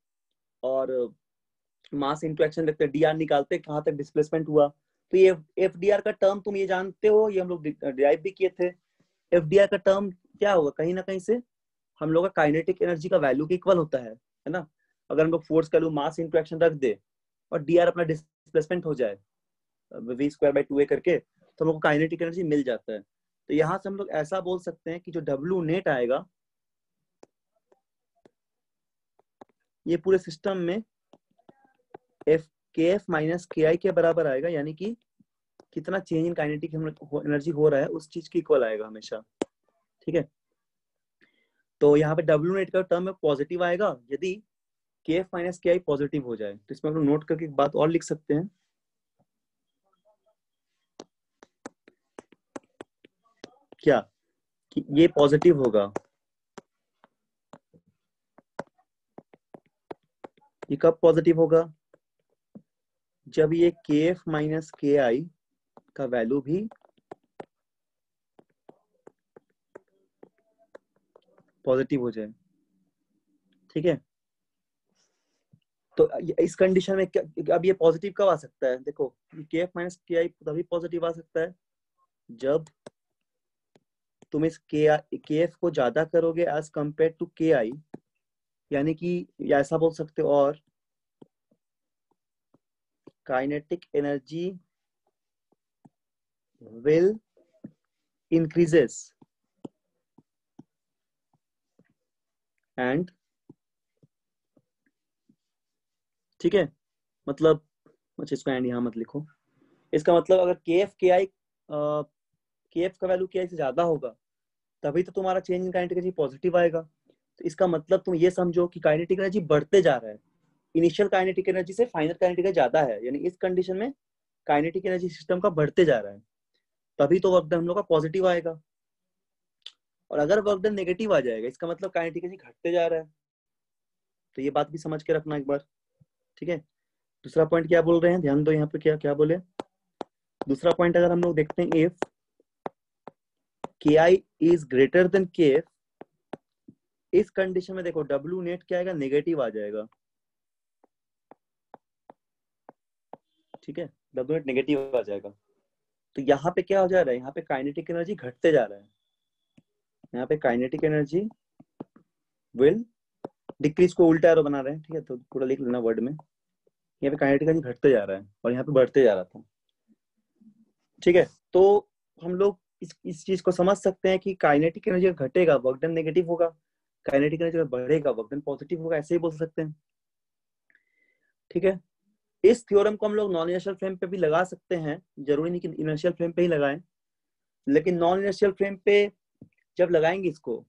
और मास इंटू एक्शन रखते हैं, डीआर निकालते हैं कहां तक डिस्प्लेसमेंट हुआ। तो ये एफ डीआर का टर्म तुम ये जानते हो, ये हम लोग डिराइव भी किए थे। एफ डीआर का टर्म क्या होगा, कहीं ना कहीं से हम लोग का काइनेटिक एनर्जी का वैल्यू के इक्वल होता है ना। अगर हम लोग फोर्स का वैल्यू मास इंटू एक्शन रख दे और डीआर अपना डिस्प्लेसमेंट हो जाए v²/2a करके, तो हम लोग को काइनेटिक एनर्जी मिल जाता है। तो यहाँ से हम लोग ऐसा बोल सकते हैं कि जो W नेट आएगा ये पूरे सिस्टम में kf माइनस ki के बराबर आएगा, यानी कि कितना चेंज इन काइनेटिक एनर्जी हो रहा है उस चीज की इक्वल आएगा हमेशा। ठीक है, तो यहाँ पे डब्ल्यू नेट का टर्म में पॉजिटिव आएगा यदि के एफ माइनस के आई पॉजिटिव हो जाए। तो इसमें हम लोग नोट करके एक बात और लिख सकते हैं, क्या कि ये पॉजिटिव होगा। ये कब पॉजिटिव होगा? जब ये के एफ माइनस के आई का वैल्यू भी पॉजिटिव हो जाए। ठीक है, तो इस कंडीशन में क्या, अब ये पॉजिटिव कब आ सकता है? देखो के एफ माइनस के आई तभी पॉजिटिव आ सकता है जब तुम इस के एफ को ज्यादा करोगे एज कंपेयर टू के आई, यानी कि ऐसा बोल सकते हो, और kinetic energy will increases and, ठीक है, मतलब अच्छा इसको एंड यहाँ मत लिखो, इसका मतलब अगर के एफ के आई के एफ का वैल्यू के आई से ज्यादा होगा तभी तो तुम्हारा change in kinetic energy positive आएगा। तो इसका मतलब तुम ये समझो कि काइनेटिक एनर्जी बढ़ते जा रहा है, इनिशियल काइनेटिक एनर्जी से फाइनल काइनेटिक एनर्जी ज्यादा है, यानी इस कंडीशन में काइनेटिक एनर्जी सिस्टम का बढ़ते जा रहा है, तभी तो वर्क डन हम लोग का पॉजिटिव आएगा। और अगर वर्क डन नेगेटिव आ जाएगा इसका मतलब काइनेटिक एनर्जी घटते जा रहा है। तो ये बात भी समझ के रखना एक बार, ठीक है। दूसरा पॉइंट क्या बोल रहे हैं, ध्यान दो यहाँ पे क्या क्या बोले। दूसरा पॉइंट अगर हम लोग देखते हैं, इफ के आई इज ग्रेटर देन के एफ, इस कंडीशन में देखो डब्ल्यू नेट क्या आएगा, नेगेटिव आ जाएगा। ठीक है, डब्ल्यू नेट नेगेटिव आ जाएगा। तो यहाँ पे क्या हो जा रहा है, यहाँ पे काइनेटिक एनर्जी घटते जा रहा है, यहाँ पे काइनेटिक एनर्जी विल डिक्रीज को उल्टा एरो बना रहे हैं, ठीक है, तो पूरा लिख लेना वर्ड में। यहाँ पे काइनेटिक एनर्जी घटते जा रहा है और यहाँ पे बढ़ते जा रहा था। ठीक है, तो हम लोग इस चीज को समझ सकते हैं कि काइनेटिक एनर्जी घटेगा वर्क डन नेगेटिव होगा, काइनेटिक एनर्जी बढ़ेगा वर्क डन पॉजिटिव होगा, ऐसे ही बोल सकते हैं। ठीक है, इस थ्योरम को हम लोग नॉन इनर्शियल फ्रेम पे भी लगा सकते हैं, जरूरी नहीं कि इनर्शियल फ्रेम पे ही लगाएं, लेकिन नॉन इनर्शियल फ्रेम पे जब लगाएंगे इसको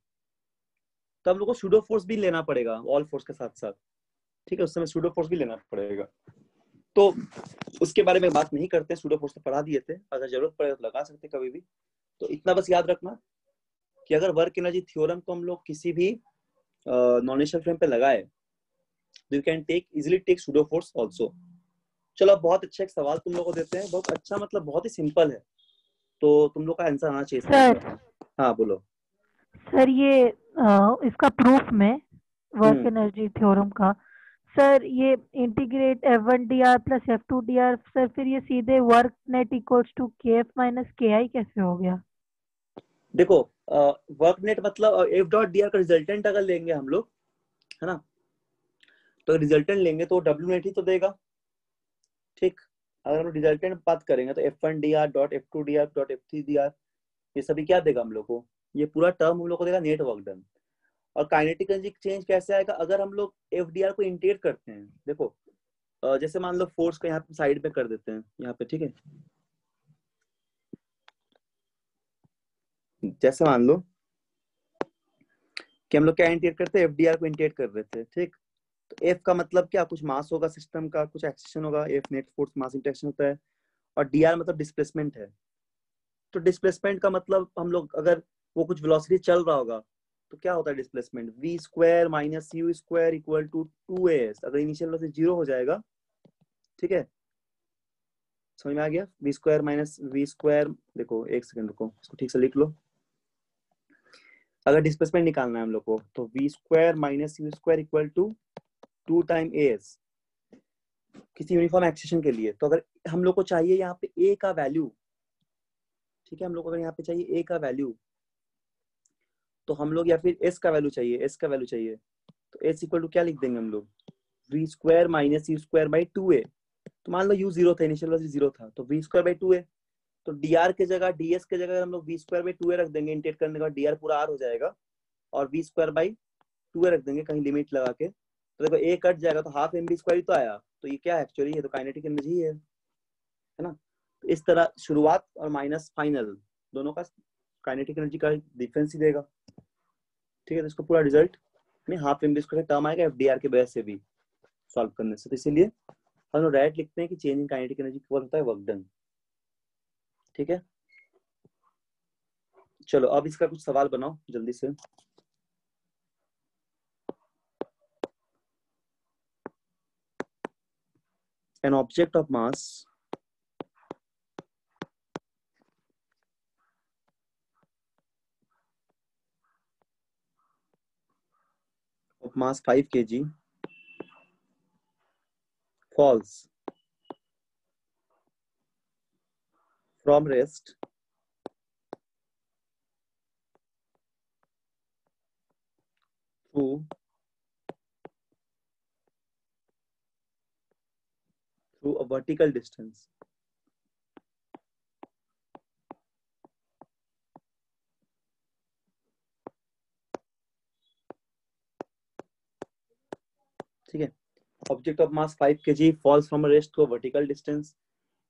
तो हम लोग को सूडो फोर्स भी लेना पड़ेगा ऑल फोर्स के साथ साथ। ठीक है, उस समय सूडो फोर्स भी लेना पड़ेगा, तो उसके बारे में बात नहीं करते, सूडो फोर्स तो पढ़ा दिए थे, अगर जरूरत पड़े तो लगा सकते कभी भी। तो इतना बस याद रखना कि अगर वर्क एनर्जी थ्योरम को हम लोग किसी भी नॉन इनर्शियल फ्रेम पे लगाए तो you can take easily take pseudo force also. चलो बहुत अच्छा एक सवाल तुम लोग को देते हैं, बहुत अच्छा, मतलब बहुत ही सिंपल है, तो तुम लोग का आंसर आना चाहिए सर। हाँ बोलो सर ये इसका प्रूफ में वर्क एनर्जी थ्योरम का, सर ये integrate F1 dr plus F2 dr, sir फिर ये सीधे work net equals to KF minus KI कैसे हो गया? देखो वर्क नेट मतलब एफ डॉट डी आर का रिजल्टेंट अगर लेंगे हम लोग, है ना, तो रिजल्टेंट लेंगे तो डब्ल्यू नेट ही तो देगा। ठीक, अगर हम रिजल्टेंट बात करेंगे तो F1 dr dot F2 dr dot F3 dr, ये सभी क्या देगा हम लोग को, ये पूरा टर्म हम लोग को देगा नेट वर्क डन। और काइनेटिक एनर्जी चेंज कैसे आएगा, अगर हम लोग एफ डी आर को इंटीग्रेट करते हैं। देखो जैसे मान लो फोर्स को यहाँ पे साइड पे कर देते हैं यहाँ पे, ठीक है, जैसे मान लो कि हम लोग क्या इंटीग्रेट करते हैं, एफ डी आर को इंटीग्रेट कर रहे थे। ठीक, तो एफ का मतलब क्या, कुछ मास होगा सिस्टम का, कुछ एक्सेशन होगा, F net force mass interaction होता है, और डी आर मतलब डिस्प्लेसमेंट है। तो डिस्प्लेसमेंट का मतलब हम लोग अगर वो कुछ वेलोसिटी चल रहा होगा तो क्या होता है displacement, V square minus U square equal to 2as, अगर इनिशियल वेलोसिटी 0 हो जाएगा। ठीक है, समझ में आ गया, V square minus V square, देखो एक सेकंड रुको इसको ठीक से लिख लो, अगर डिस्प्लेसमेंट निकालना है हम लोग को तो V square minus U square equal to 2 time as किसी यूनिफॉर्म एक्सेशन के लिए। तो अगर हम लोग को चाहिए यहाँ पे a का वैल्यू, ठीक है, हम लोग को अगर यहाँ पे चाहिए a का वैल्यू, तो हम लोग या फिर s का वैल्यू चाहिए, s का वैल्यू चाहिए, तो s इक्वल टू क्या लिख देंगे हम लोग, V square minus U square by 2a। तो मान लो u 0 था, इनिशियल वेलोसिटी 0 था, तो वी स्क्वायर बाई 2a, तो dr के जगह ds के जगह हम लोग वी स्क्वायर बाई 2a रख देंगे, इंटीग्रेट करने के बाद dr पूरा r हो जाएगा, और वी स्क्वायर बाई 2a रख देंगे कहीं लिमिट लगा के। तो देखो a कट जाएगा तो हाफ mv स्क्वायर ही तो आया, तो ये क्या है एक्चुअली, ये तो काइनेटिक एनर्जी है ना। तो इस तरह शुरुआत और माइनस फाइनल दोनों का काइनेटिक एनर्जी का डिफरेंस ही देगा। ठीक है, तो इसको पूरा रिजल्ट में हाफ एम बी स्क्वायर का टर्म आएगा एफडीआर के वजह से भी सॉल्व करने से। तो इसीलिए हम लोग डायरेक्ट लिखते हैं कि change in kinetic energy equal होता है वर्क डन। ठीक है, चलो अब इसका कुछ सवाल बनाओ जल्दी से। An object of mass of mass 5 kg falls from rest through a vertical distance ठीक है, object of mass 5 kg falls from rest to vertical distance.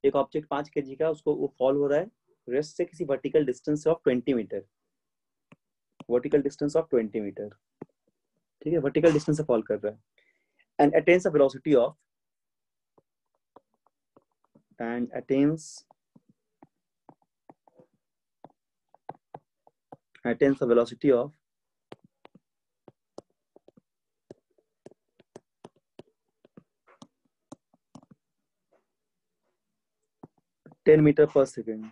एक ऑब्जेक्ट 5 kg का, उसको वो फॉल हो रहा है रेस्ट से किसी vertical distance of 20 metre, vertical distance of 20 metre. ठीक है, वर्टिकल डिस्टेंस से फॉल कर रहा है and attains a velocity of attains a velocity of 10 meter per second.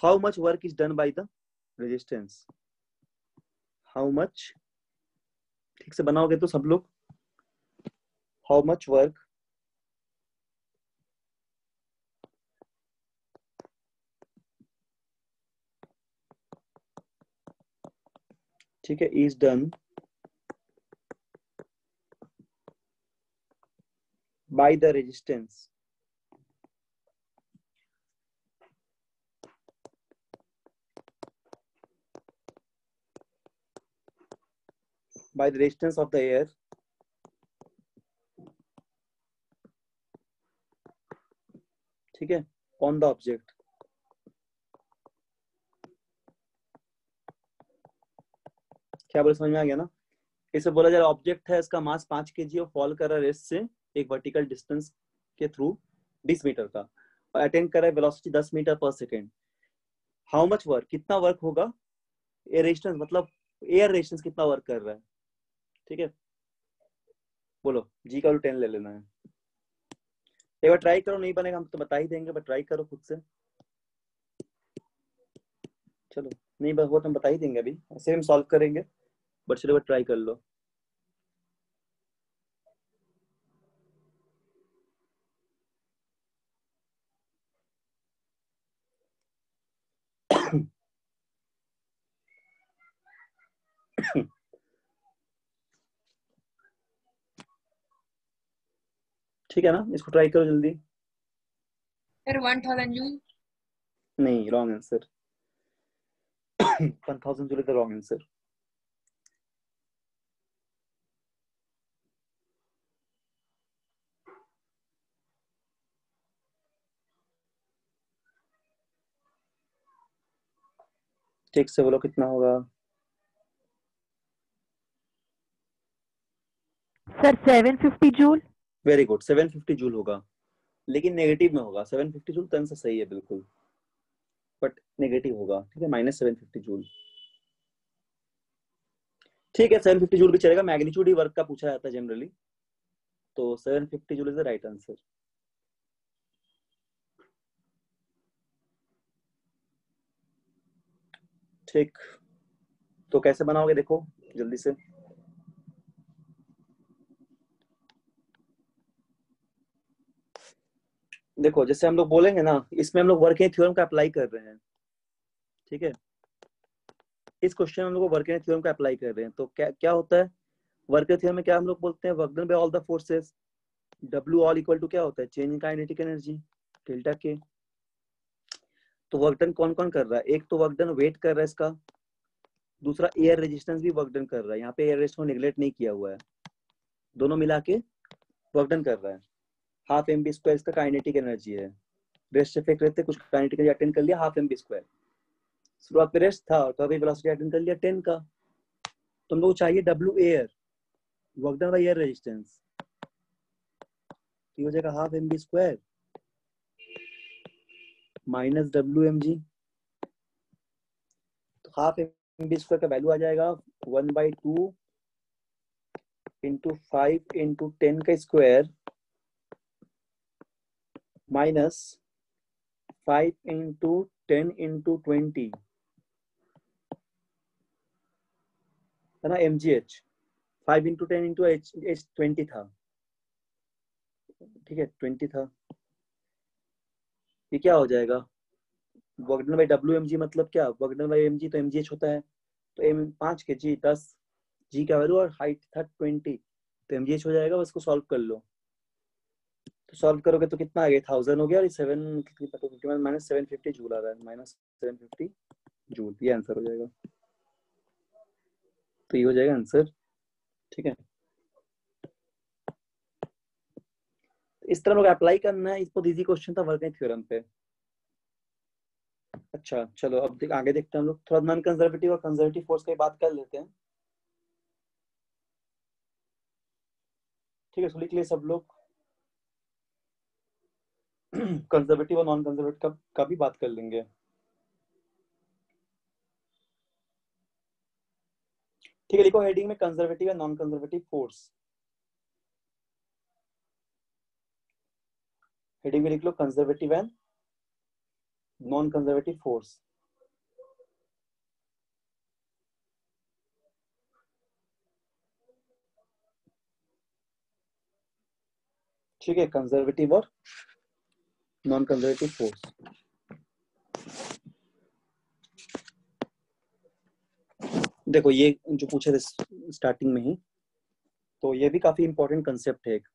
How much work is done by the resistance? How much, ठीक से बनाओगे तो सब लोग, how much work ठीक है is done by the resistance of the air ठीक है on the object। क्या बोले, समझ में आ गया ना? इसे बोला जा रहा ऑब्जेक्ट है, इसका मास 5 kg और फॉल कर रहा है रेस्ट से एक वर्टिकल डिस्टेंस के थ्रू 20 मीटर का और अटेन कर रहा है वेलोसिटी 10 मीटर पर सेकेंड। हाउ मच वर्क, कितना वर्क होगा, एयर रेजिस्टेंस मतलब एयर रेजिस्टेंस कितना वर्क कर रहा है। ठीक है, बोलो जी का 10 ले लेना है। एक बार ट्राई करो, नहीं बनेगा हम तो बता ही देंगे, बट ट्राई करो खुद से। चलो नहीं वो तो हम बता ही देंगे, अभी ऐसे हम सॉल्व करेंगे, बट चलो ट्राई कर लो। ठीक है ना, इसको ट्राई करो जल्दी। फिर 1000 जूल। नहीं, wrong answer. 1000 joule is the wrong answer. ठीक से बोलो कितना होगा। Sir 750 joule. Very good, 750 joule होगा, लेकिन नेगेटिव में होगा। 750 जूल तो आंसर सही है बिल्कुल, बट नेगेटिव होगा। ठीक है, -750 जूल। ठीक है, 750 जूल भी चलेगा, मैग्नीट्यूड ही वर्क का पूछा जाता है जनरली, तो 750 joule is the right answer. ठीक, तो कैसे बनाओगे देखो जल्दी से। देखो जैसे हम लोग बोलेंगे ना, इसमें हम लोग वर्किंग थ्योरम का अप्लाई कर रहे हैं। ठीक है, इस क्वेश्चन में हम लोग वर्किंग थ्योरम का अप्लाई कर रहे हैं, तो क्या क्या होता है वर्किंग थ्योरम में, क्या हम लोग बोलते हैं, work done by all the forces, W all equal to क्या होता है, change in kinetic energy delta के। तो वर्क डन कौन कौन कर रहा है, एक तो वर्क डन वेट कर रहा है इसका, दूसरा एयर रेजिस्टेंस भी वर्क डन कर रहा है। यहाँ पे एयर रेजिस्टेंस को निगलेक्ट नहीं किया हुआ है, दोनों मिला के वर्क डन कर रहा है। हाफ एम बी स्क्वायर इसका काइनेटिक एनर्जी है, रेस्ट इफेक्ट रहते कुछ काइनेटिक एनर्जी अटेंड कर लिया, हाफ एम बी स्क्वायर। शुरुआत में रेस्ट था और तो अभी वेलोसिटी अटेन कर लिया 10 का। तुम लोग चाहिए W air, work done by air resistance, हो जाएगा half mv square minus WmG। तो हाफ mv स्क्वायर का वैल्यू आ जाएगा 1/2 इंटू 5 इंटू 10 का स्क्वायर माइनस 5 इंटू 10 इंटू 20 है ना mgh। 5 इंटू 10 इंटू h 20 था, ठीक है 20 था। ये क्या हो जाएगा, वर्क डन बाय WmG मतलब क्या, वर्क डन बाय mg तो mgh होता है, तो m 5 के g 10 g का वैल्यू और हाइट था 20, तो mgh हो जाएगा। बस को सॉल्व कर लो, तो सॉल्व करोगे तो कितना आ गया 1000 हो गया, और 7 माइनस 750 जूल आ रहा है, माइनस 750 जूल, ये आंसर हो जाएगा। तो ये हो जाएगा आंसर, ठीक है। इस तरह लोग अप्लाई करना है, इस बहुत इजी क्वेश्चन था वर्किंग थ्योरम पे। अच्छा चलो अब आगे देखते हैं हम लोग, थोड़ा नॉन कंजर्वेटिव और कंजर्वेटिव फोर्स की बात कर लेते हैं, ठीक है। सो लिख लिए सब लोग, कंजर्वेटिव और नॉन कंजर्वेटिव का भी बात कर लेंगे। ठीक है, लिखो हेडिंग में कंजर्वेटिव या नॉन कंजर्वेटिव फोर्स, हेडिंग में लिख लो conservative and non conservative force. ठीक है, कंजर्वेटिव और नॉन कंजर्वेटिव फोर्स। देखो ये जो पूछे थे स्टार्टिंग में ही, तो ये भी काफी इंपॉर्टेंट कंसेप्ट है एक।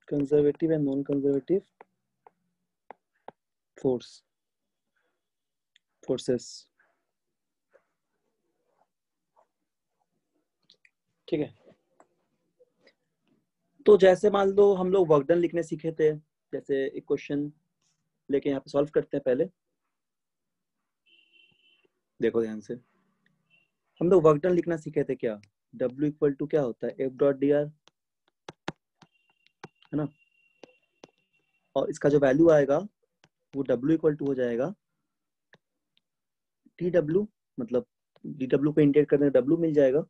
Conservative and non conservative forces, ठीक है। तो जैसे मान लो हम लोग वर्क डन लिखने सीखे थे, जैसे एक क्वेश्चन लेके यहाँ पे सॉल्व करते हैं। पहले देखो ध्यान से, हम लोग वर्क डन लिखना सीखे थे क्या, W इक्वल टू क्या होता है F डॉट डी आर, है ना। और इसका जो वैल्यू आएगा वो W इक्वल टू हो जाएगा TW, मतलब DW को इंटीग्रेट करने W मिल जाएगा।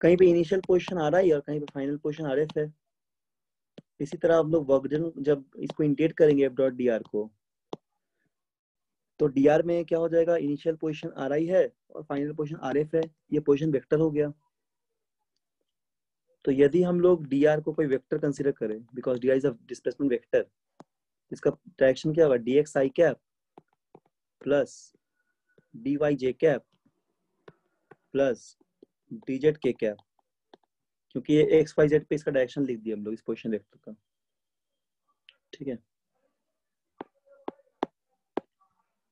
कहीं पे इनिशियल पोजीशन आ रहा है और कहीं पे फाइनल पोजीशन RF है। इसी तरह हम लोग वर्क डन जब इसको इंटीग्रेट करेंगे F डॉट डी आर को, तो dr में क्या हो जाएगा, इनिशियल पोजीशन RI है और फाइनल पोजीशन RF है, ये पोजीशन वेक्टर हो गया। तो यदि हम लोग dr को कोई वेक्टर कंसीडर करें, because dr is a displacement vector, इसका डायरेक्शन क्या होगा, dx i cap plus dy j cap plus dz k cap, क्योंकि ये x y z पे इसका डायरेक्शन लिख दिया हम लोग इस पोजीशन वेक्टर का, ठीक है।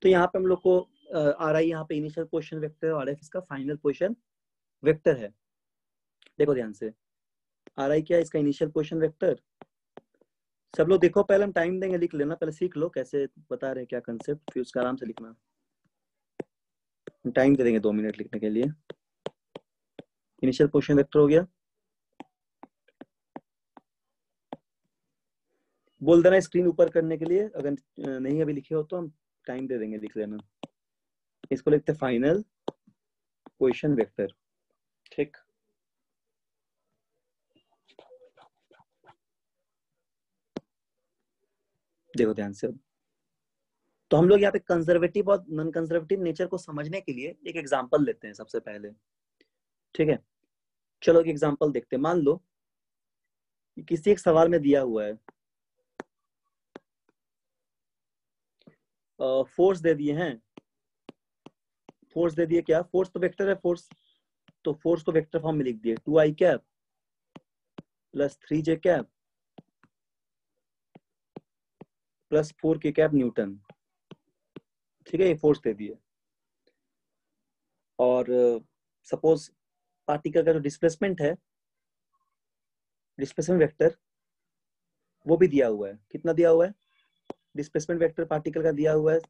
तो यहाँ पे हम लोग को RI यहाँ पे इनिशियल पोजीशन वेक्टर है और RF इसका फाइनल पोजीशन वेक्टर है। देखो ध्यान से, RI क्या है, इसका इनिशियल पोजीशन वेक्टर। सब लोग देखो, पहले हम टाइम देंगे, लिख लेना, पहले सीख लो कैसे बता रहे हैं क्या कंसेप्ट, फिर उसका आराम से लिखना। टाइम दे देंगे 2 मिनट लिखने के लिए। इनिशियल पोजीशन वेक्टर हो गया, बोल देना स्क्रीन ऊपर करने के लिए, अगर नहीं अभी लिखे हो तो हम टाइम दे देंगे, लिख लेना। इसको लिखते हैं फाइनल पोजीशन वेक्टर, ठीक। देखो ध्यान से, तो हम लोग यहाँ पे कंजर्वेटिव और नॉन कंजर्वेटिव नेचर को समझने के लिए एक एग्जांपल लेते हैं सबसे पहले, ठीक है। चलो एक एग्जांपल देखते हैं। मान लो किसी एक सवाल में दिया हुआ है, फोर्स दे दिए हैं, फोर्स दे दिए, क्या फोर्स तो वेक्टर है, फोर्स तो फोर्स को वेक्टर फॉर्म में लिख दिए 2i cap plus 3j cap plus 4 के कैप न्यूटन। ठीक है, ये फोर्स दे दिए। और सपोज पार्टिकल का जो डिस्प्लेसमेंट है, डिस्प्लेसमेंट वेक्टर, वो भी दिया हुआ है। कितना दिया हुआ है? डिस्प्लेसमेंट वेक्टर पार्टिकल का दिया हुआ है,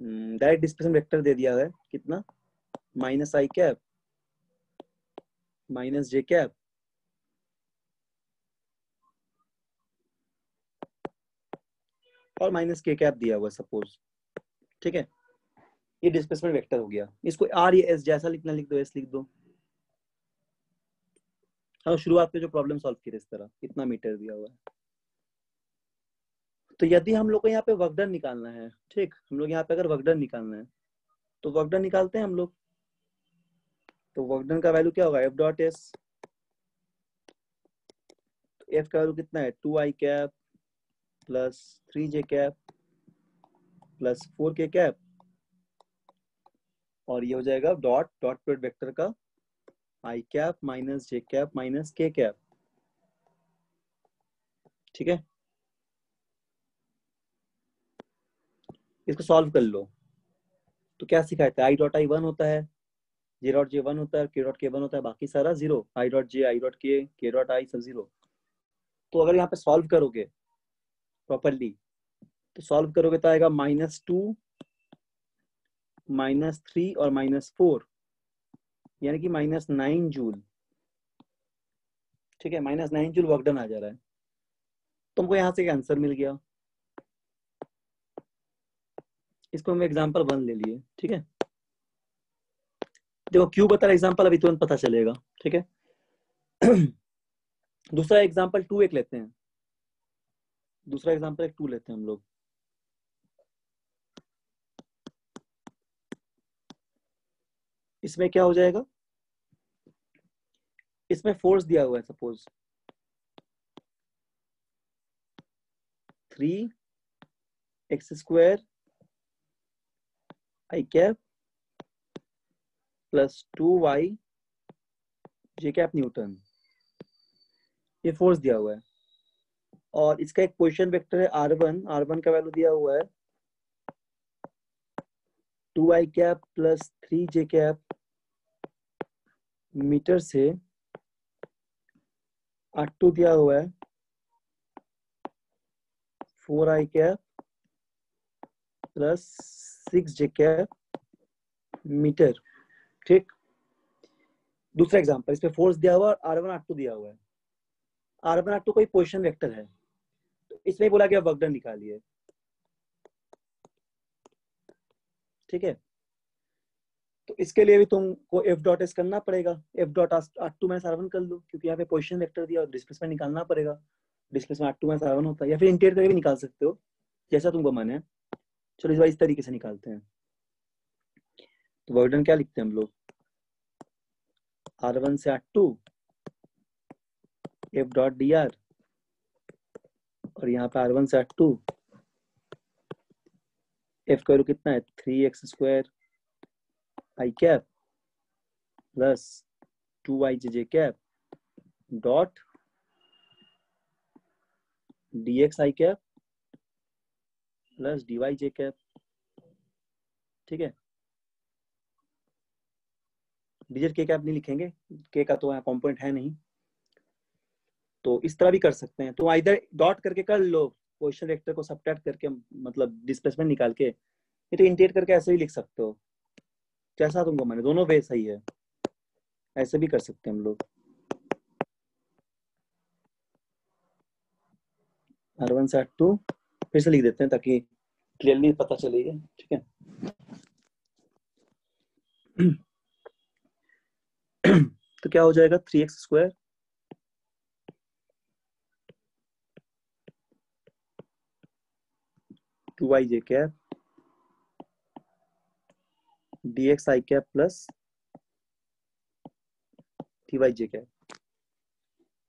डायरेक्ट डिस्प्लेसमेंट वेक्टर दे दिया है कितना, माइनस आई कैप माइनस जे कैप और माइनस के कैप दिया हुआ है सपोज। ठीक है, ये डिस्प्लेसमेंट वेक्टर हो गया। इसको आर या एस जैसा लिखना लिख दो, एस लिख दो। हाँ, शुरुआत में जो प्रॉब्लम सॉल्व की इस तरह, इतना मीटर दिया हुआ है। तो यदि हम लोग को यहाँ पे वर्क डन निकालना है, ठीक, हम लोग यहाँ पे अगर वर्क डन निकालना है तो वर्क डन निकालते हैं हम लोग। तो वर्क डन का वैल्यू क्या होगा, एफ डॉट एस। एफ का वैल्यू कितना है, 2 आई कैप प्लस 3 जे कैप प्लस 4 के कैप, और ये हो जाएगा डॉट प्रोडक्ट वेक्टर का आई कैप माइनस जे कैप माइनस के कैप। ठीक है, इसको सॉल्व कर लो। तो क्या सिखाया था, आई डॉट आई 1 होता है, जे डॉट जे 1 होता है, के डॉट के 1 होता है, बाकी सारा 0। I dot J, I dot के डॉट आई सब 0। तो अगर यहाँ पे सॉल्व करोगे प्रॉपरली, तो सॉल्व करोगे तो आएगा -2 -3 और -4, यानी कि -9 जूल। ठीक है, -9 जूल वर्क डन आ जा रहा है। तुमको यहाँ से आंसर मिल गया। इसको हम एग्जांपल 1 ले लिए। ठीक है, देखो क्यों बता रहा एग्जांपल, अभी तुरंत पता चलेगा। ठीक है दूसरा एग्जांपल 2 एक लेते हैं। दूसरा एग्जांपल 2 लेते हैं हम लोग। इसमें क्या हो जाएगा, इसमें फोर्स दिया हुआ है सपोज 3x² आई कैप प्लस 2y जे कैप न्यूटन, ये फोर्स दिया हुआ है। और इसका एक पोजीशन वेक्टर है r1। r1 का वैल्यू दिया हुआ है 2i cap plus 3j cap metre से, r2 दिया हुआ है 4i cap plus 6j cap metre. ठीक, दूसरा एग्जांपल, इसमें फोर्स दिया हुआ है, r1 r2 दिया हुआ है। r1 r2 कोई पोजीशन वेक्टर है, तो इसमें बोला गया वर्क डन निकालिए। ठीक है, तो इसके लिए भी तुमको एफ डॉट एस करना पड़ेगा। F dot r2 minus r1 कर लो, क्योंकि यहाँ पे पोजीशन वेक्टर दिया और डिस्प्लेसमेंट निकालना पड़ेगा। डिस्प्लेसमेंट r2 माइनस r1 होता है, या फिर इंटीग्रेट करके भी निकाल सकते हो, जैसा तुमको मन है। चलो इस बार इस तरीके से निकालते हैं। तो वर्क डन क्या लिखते हैं हम लोग, r1 से r2 F dot D are, और यहाँ पे r1 से r2 एफ का वैल्यू कितना है 3x² आई कैप प्लस 2y जे कैप डॉट dx आई कैप प्लस dy जे कैप। ठीक है, डिजिट के कैप नहीं लिखेंगे, के का तो यहाँ कॉम्पोनेंट है नहीं, तो इस तरह भी कर सकते हैं। तो इधर डॉट करके कर लो, पोजीशन वेक्टर को सबट्रैक्ट करके, मतलब डिस्प्लेसमेंट निकाल के, ये तो इंटीग्रेट करके ऐसे भी लिख सकते हो, जैसा तुमको माने, दोनों वे सही है, ऐसे भी कर सकते हैं हम लोग। r1 से r2 फिर से लिख देते हैं ताकि क्लियरली पता चलेगा। ठीक है तो क्या हो जाएगा 3x² 2y जे कैप dx आई कैप प्लस dy जे कैप।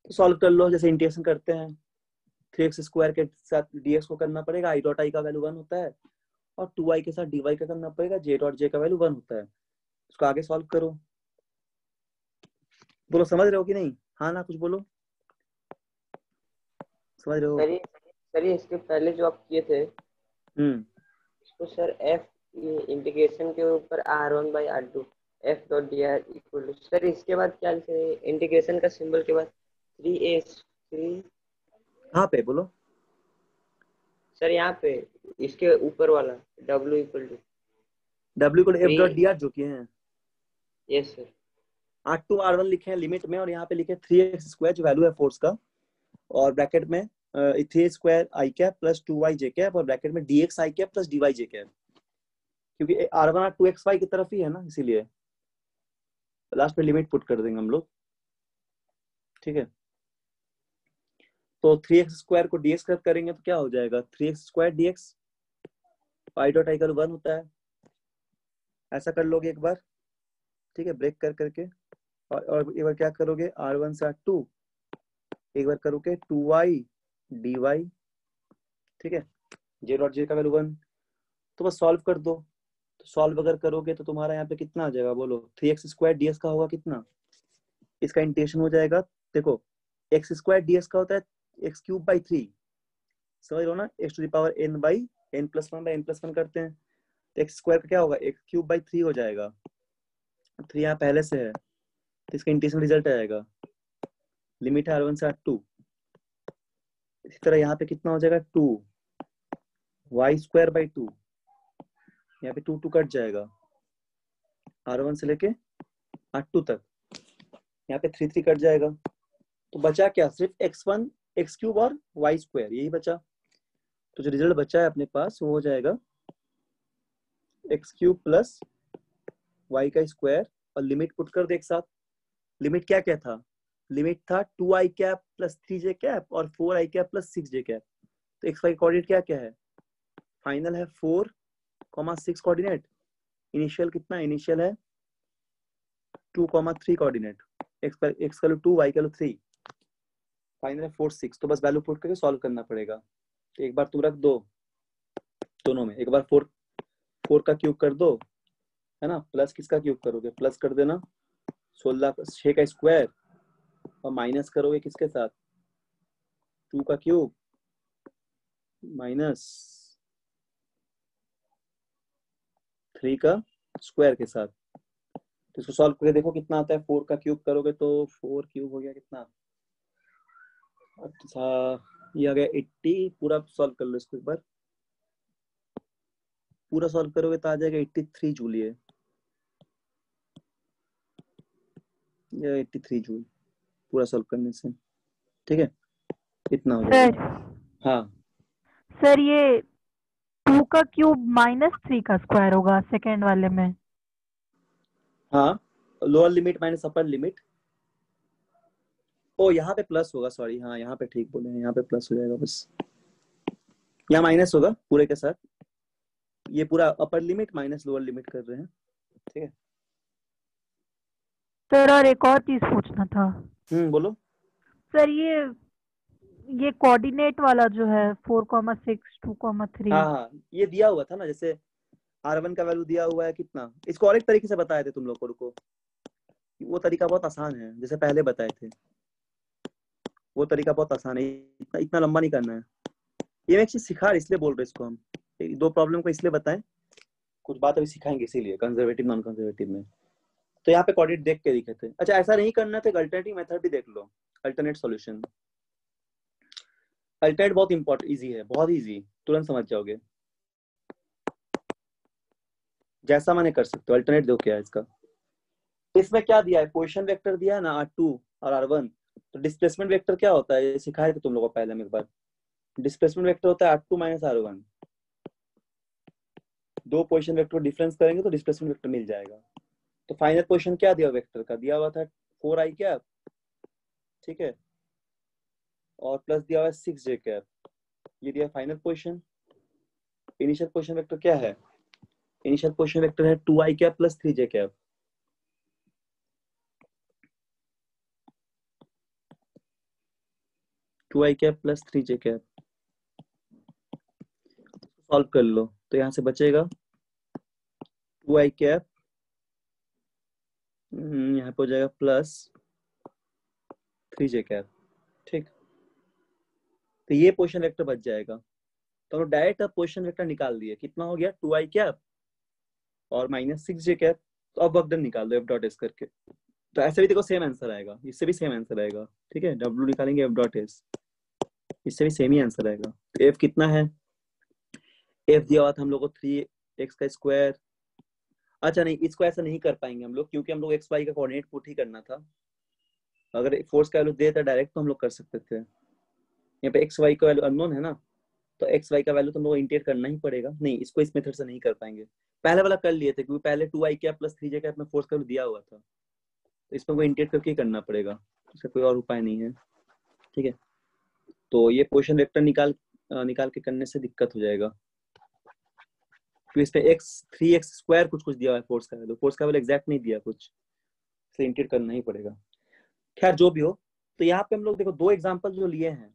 तो सॉल्व कर लो, जैसे इंटीग्रेशन करते हैं 3x² के साथ dx को करना पड़ेगा, i डॉट i का वैल्यू 1 होता है, और 2y के साथ dy का करना पड़ेगा, j डॉट j का वैल्यू 1 होता है। उसको आगे सॉल्व करो। बोलो समझ रहे हो कि नहीं, हाँ ना, कुछ बोलो, समझ रहे हो? सर ये इसके पहले जो आप किए थे हम्म इसको सर एफ इंटीग्रेशन के ऊपर R1/R2 F dot D R equal to, sir इसके बाद क्या लिखे, इंटीग्रेशन का सिंबल के बाद 3 कहाँ पे बोलो? सर यहाँ पे इसके ऊपर वाला W इक्वल टू W को F डॉट 3, डी आर जो किए हैं, यस सर, R2 R1 लिखे हैं लिमिट में, और यहाँ पे लिखे 3x² जो वैल्यू है फोर्स का, और ब्रैकेट में 3 स्क्वायर आई कैप प्लस 2y जे कैप, और ब्रैकेट में dx आई कैप प्लस dy जे कैप, क्योंकि R1 2xy की तरफ ही है ना, इसीलिए लास्ट में लिमिट पुट कर देंगे हम लोग। ठीक है, तो 3x² को dx कर करेंगे तो क्या हो जाएगा, 3x² dx, y dot I का 1 होता है। ऐसा कर लोगे एक बार, ठीक है, ब्रेक कर करके, और एक बार क्या करोगे, R1 से R2, एक बार करोगे 2y dy, ठीक है, j डॉट j का वैल्यू 1, तो बस सॉल्व कर दो। तो सॉल्व अगर करोगे तो तुम्हारा यहाँ पे कितना आ जाएगा बोलो, 3x² ds का होगा कितना, इसका इंटीग्रेशन हो जाएगा, देखो x² ds का होता है x³/3, समझ लो ना, x⁴n/n+1/n+1 करते हैं, तो x² का क्या होगा, x³/3 हो जाएगा, 3 यहाँ पहले से है, तो इसका इंटीग्रेशन रिजल्ट आएगा, लिमिट है R1 से R2। इसी तरह यहाँ पे कितना हो जाएगा, 2y²/2, यहाँ पे 2 कट जाएगा, R1 से लेके R2 तक, यहाँ पे 3 कट जाएगा, तो बचा क्या, सिर्फ x1 x³ और y², यही बचा। तो जो रिजल्ट बचा है अपने पास वो हो जाएगा x³ प्लस y², और लिमिट पुट कर दे एक साथ। लिमिट क्या क्या था, लिमिट था 2i cap plus 3j cap और 4i cap plus 6j cap. तो एक्स वाई कोऑर्डिनेट क्या क्या है, फाइनल है 4,6 कोऑर्डिनेट, इनिशियल कितना, इनिशियल है 2,3 कोऑर्डिनेट, एक्स का 2 वाई का 3, फाइनल है 4 6। तो बस वैल्यू पुट करके सॉल्व करना पड़ेगा। तो एक बार तुम रख दो दोनों में, एक बार 4 का क्यूब कर दो, है ना, प्लस किसका क्यूब करोगे, प्लस कर देना 6 का स्क्वायर, और माइनस करोगे किसके साथ, 2 का क्यूब माइनस 3 का स्क्वायर के साथ। तो इसको सॉल्व करके देखो कितना आता है, 4 का क्यूब करोगे तो 4 क्यूब हो गया कितना, अच्छा ये आ गया 80। पूरा सॉल्व कर लो इसको एक बार, पूरा सॉल्व करोगे तो आ जाएगा 83 जूल, ये 83 जूल पूरा सॉल्व करने से, ठीक है, इतना हो जाएगा। हाँ सर ये 2 का क्यूब माइनस 3 का स्क्वायर होगा सेकेंड वाले में। हाँ, lower limit minus upper limit, ओ यहाँ पे प्लस होगा, सॉरी, हाँ यहाँ पे ठीक बोले हैं, यहाँ पे प्लस हो जाएगा, बस यहाँ माइनस होगा पूरे के साथ, ये पूरा upper limit minus lower limit कर रहे हैं, ठीक है। सर और एक और चीज पूछना था। बोलो। सर ये कोऑर्डिनेट वाला जो है 4,6 2,3, हाँ हाँ, ये दिया हुआ था ना, जैसे R1 का वैल्यू दिया हुआ है कितना, इसको और एक तरीके से बताए थे तुम लोग को, रुको, वो तरीका बहुत आसान है, जैसे पहले बताए थे, वो तरीका बहुत आसान है, इतना इतना लंबा नहीं करना है। ये मैं एक चीज सिखा इसलिए बोल रहे इसको हम, दो प्रॉब्लम को इसलिए बताएं, कुछ बात अभी सिखाएंगे इसीलिए, कंजर्वेटिव नॉन कंजर्वेटिव में। तो यहाँ पे कोऑर्डिनेट देख के दिखे थे, अच्छा ऐसा नहीं करना था, अल्टरनेटिव मेथड भी देख लो, अल्टरनेट सॉल्यूशन, अल्टरनेट बहुत इंपॉर्टेंट, इजी है, बहुत इजी, तुरंत समझ जाओगे, जैसा मैंने कर सकते हो। अल्टरनेट दो क्या है इसका, इसमें क्या दिया है, पोजीशन वेक्टर दिया है ना R2 और R1, तो डिस्प्लेसमेंट वेक्टर क्या होता है, ये सिखाए थे तुम लोगों को पहले में एक बार, डिस्प्लेसमेंट वेक्टर होता है R2 माइनस R1, दो पोजीशन वेक्टर को डिफरेंस करेंगे तो डिस्प्लेसमेंट वेक्टर मिल जाएगा। तो फाइनल पोजीशन क्या दिया वेक्टर का, दिया हुआ था 4i कैप, ठीक है, और प्लस दिया हुआ है 6j कैप, ये दिया final position. Initial position vector क्या है, इनिशियल पोजीशन वेक्टर है 2i cap plus 3j cap, two I cap plus 3j cap, solve कर लो तो यहाँ से बचेगा 2i कैप, यहाँ पे हो जाएगा प्लस 3j कैप, ठीक, तो ये पोजीशन वेक्टर बच जाएगा। तो हम डायरेक्ट अब पोजीशन वेक्टर निकाल दिए, कितना हो गया 2i कैप और -6j कैप। तो अब वर्क डन निकाल दो F.S करके। तो ऐसे भी देखो सेम आंसर आएगा, इससे भी सेम आंसर आएगा, ठीक है। W निकालेंगे F.S, इससे भी सेम ही आंसर आएगा। F कितना है, F दिया हुआ था हम लोग को 3x का स्क्वायर। अच्छा नहीं, इसको ऐसा नहीं कर पाएंगे हम लोग, क्योंकि हम लोग x y का कोऑर्डिनेट पुट ही करना था। अगर फोर्स का वैल्यू देता डायरेक्ट तो हम लोग कर सकते थे। यहाँ पे x y का वैल्यू अननोन है ना, तो x y का वैल्यू तो हम लोग इंटीग्रेट करना ही पड़ेगा। नहीं, इसको इस मेथड से नहीं कर पाएंगे। पहले वाला कर लिए थे, क्योंकि पहले 2i cap plus 3j cap में फोर्स का वैल्यू दिया हुआ था, तो इसमें वो इंटीग्रेट करके ही करना पड़ेगा, इसका कोई और उपाय नहीं है, ठीक है। तो ये पोजीशन वेक्टर निकाल के करने से दिक्कत हो जाएगा, क्योंकि इस पे x 3x स्क्वायर कुछ दिया हुआ है फोर्स का वैल्यू। फोर्स का वैल्यू एग्जैक्ट नहीं दिया कुछ, इसलिए इंटीग्रेट करना ही पड़ेगा। खैर जो भी हो, तो यहाँ पे हम लोग देखो 2 एग्जांपल जो लिए हैं,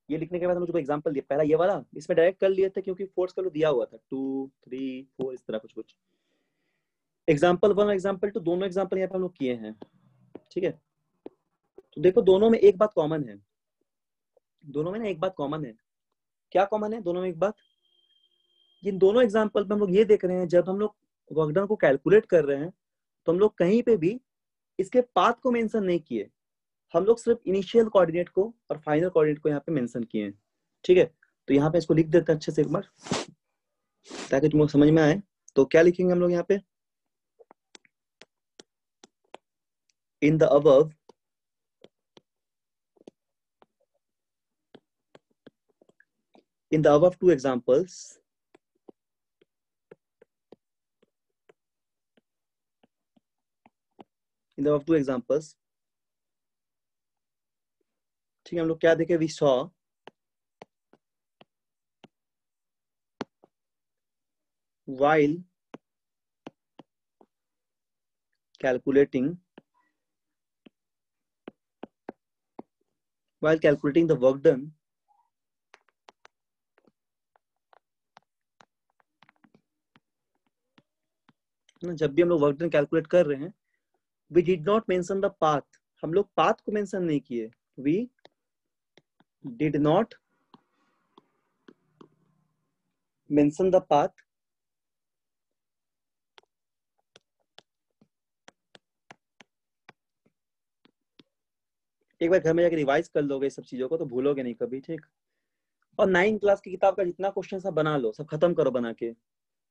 ये लिखने के बाद हम लोग जो एग्जांपल दिया, पहला ये वाला, इसमें डायरेक्ट कर लिए थे क्योंकि फोर्स का वैल्यू दिया हुआ था 2 3 4 इस तरह कुछ। एग्जांपल 1 और एग्जांपल 2 दोनों एग्जांपल यहाँ पे हम लोग किए हैं, ठीक है। तो देखो दोनों में एक बात कॉमन है, दोनों में ना एक बात कॉमन है। क्या कॉमन है दोनों में? एक बात, इन दोनों एग्जांपल में हम लोग ये देख रहे हैं, जब हम लोग वर्क डन को कैलकुलेट कर रहे हैं तो हम लोग कहीं पे भी इसके पाथ को मेंशन नहीं किए, हम लोग सिर्फ इनिशियल कोऑर्डिनेट को और फाइनल कोऑर्डिनेट को यहाँ पे मेंशन किए हैं, ठीक है। तो यहाँ पे इसको लिख देते हैं अच्छे से एक बार, ताकि तुमको समझ में आए। तो क्या लिखेंगे हम लोग यहाँ पे, in the above two examples, ठीक है। हम लोग क्या देखे, we saw while calculating the work done, जब भी हम लोग वर्क डन कैलकुलेट कर रहे हैं, we did not mention the path, हम लोग पाथ को मेंशन नहीं किए, we did not mention the path, एक बार घर में जाकर रिवाइज कर लोगे सब चीजों को तो भूलोगे नहीं कभी, ठीक। और 9th क्लास की किताब का जितना क्वेश्चन सब बना लो, सब खत्म करो बना के।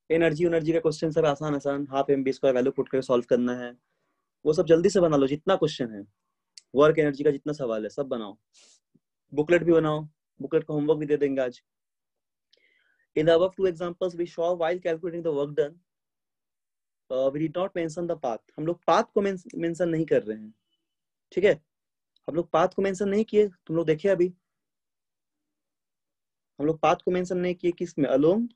एनर्जी का क्वेश्चन सब आसान आसान, हाफ mv² वैल्यू पुट करके सॉल्व करना है, वो सब जल्दी से बना लो, जितना क्वेश्चन है। वर्क एनर्जी का जितना सवाल है सब बनाओ, बुकलेट भी बनाओ, बुकलेट का होमवर्क भी दे देंगे आज। In the above 2 examples, we saw while calculating the work done, we did not mention the path, हम लोग पाथ को मेंशन नहीं कर रहे हैं, ठीक है। हम लोग पाथ को मेंशन नहीं किए, तुम लोग देखिए अभी, हम लोग पाथ को मेंशन नहीं किए किस में, along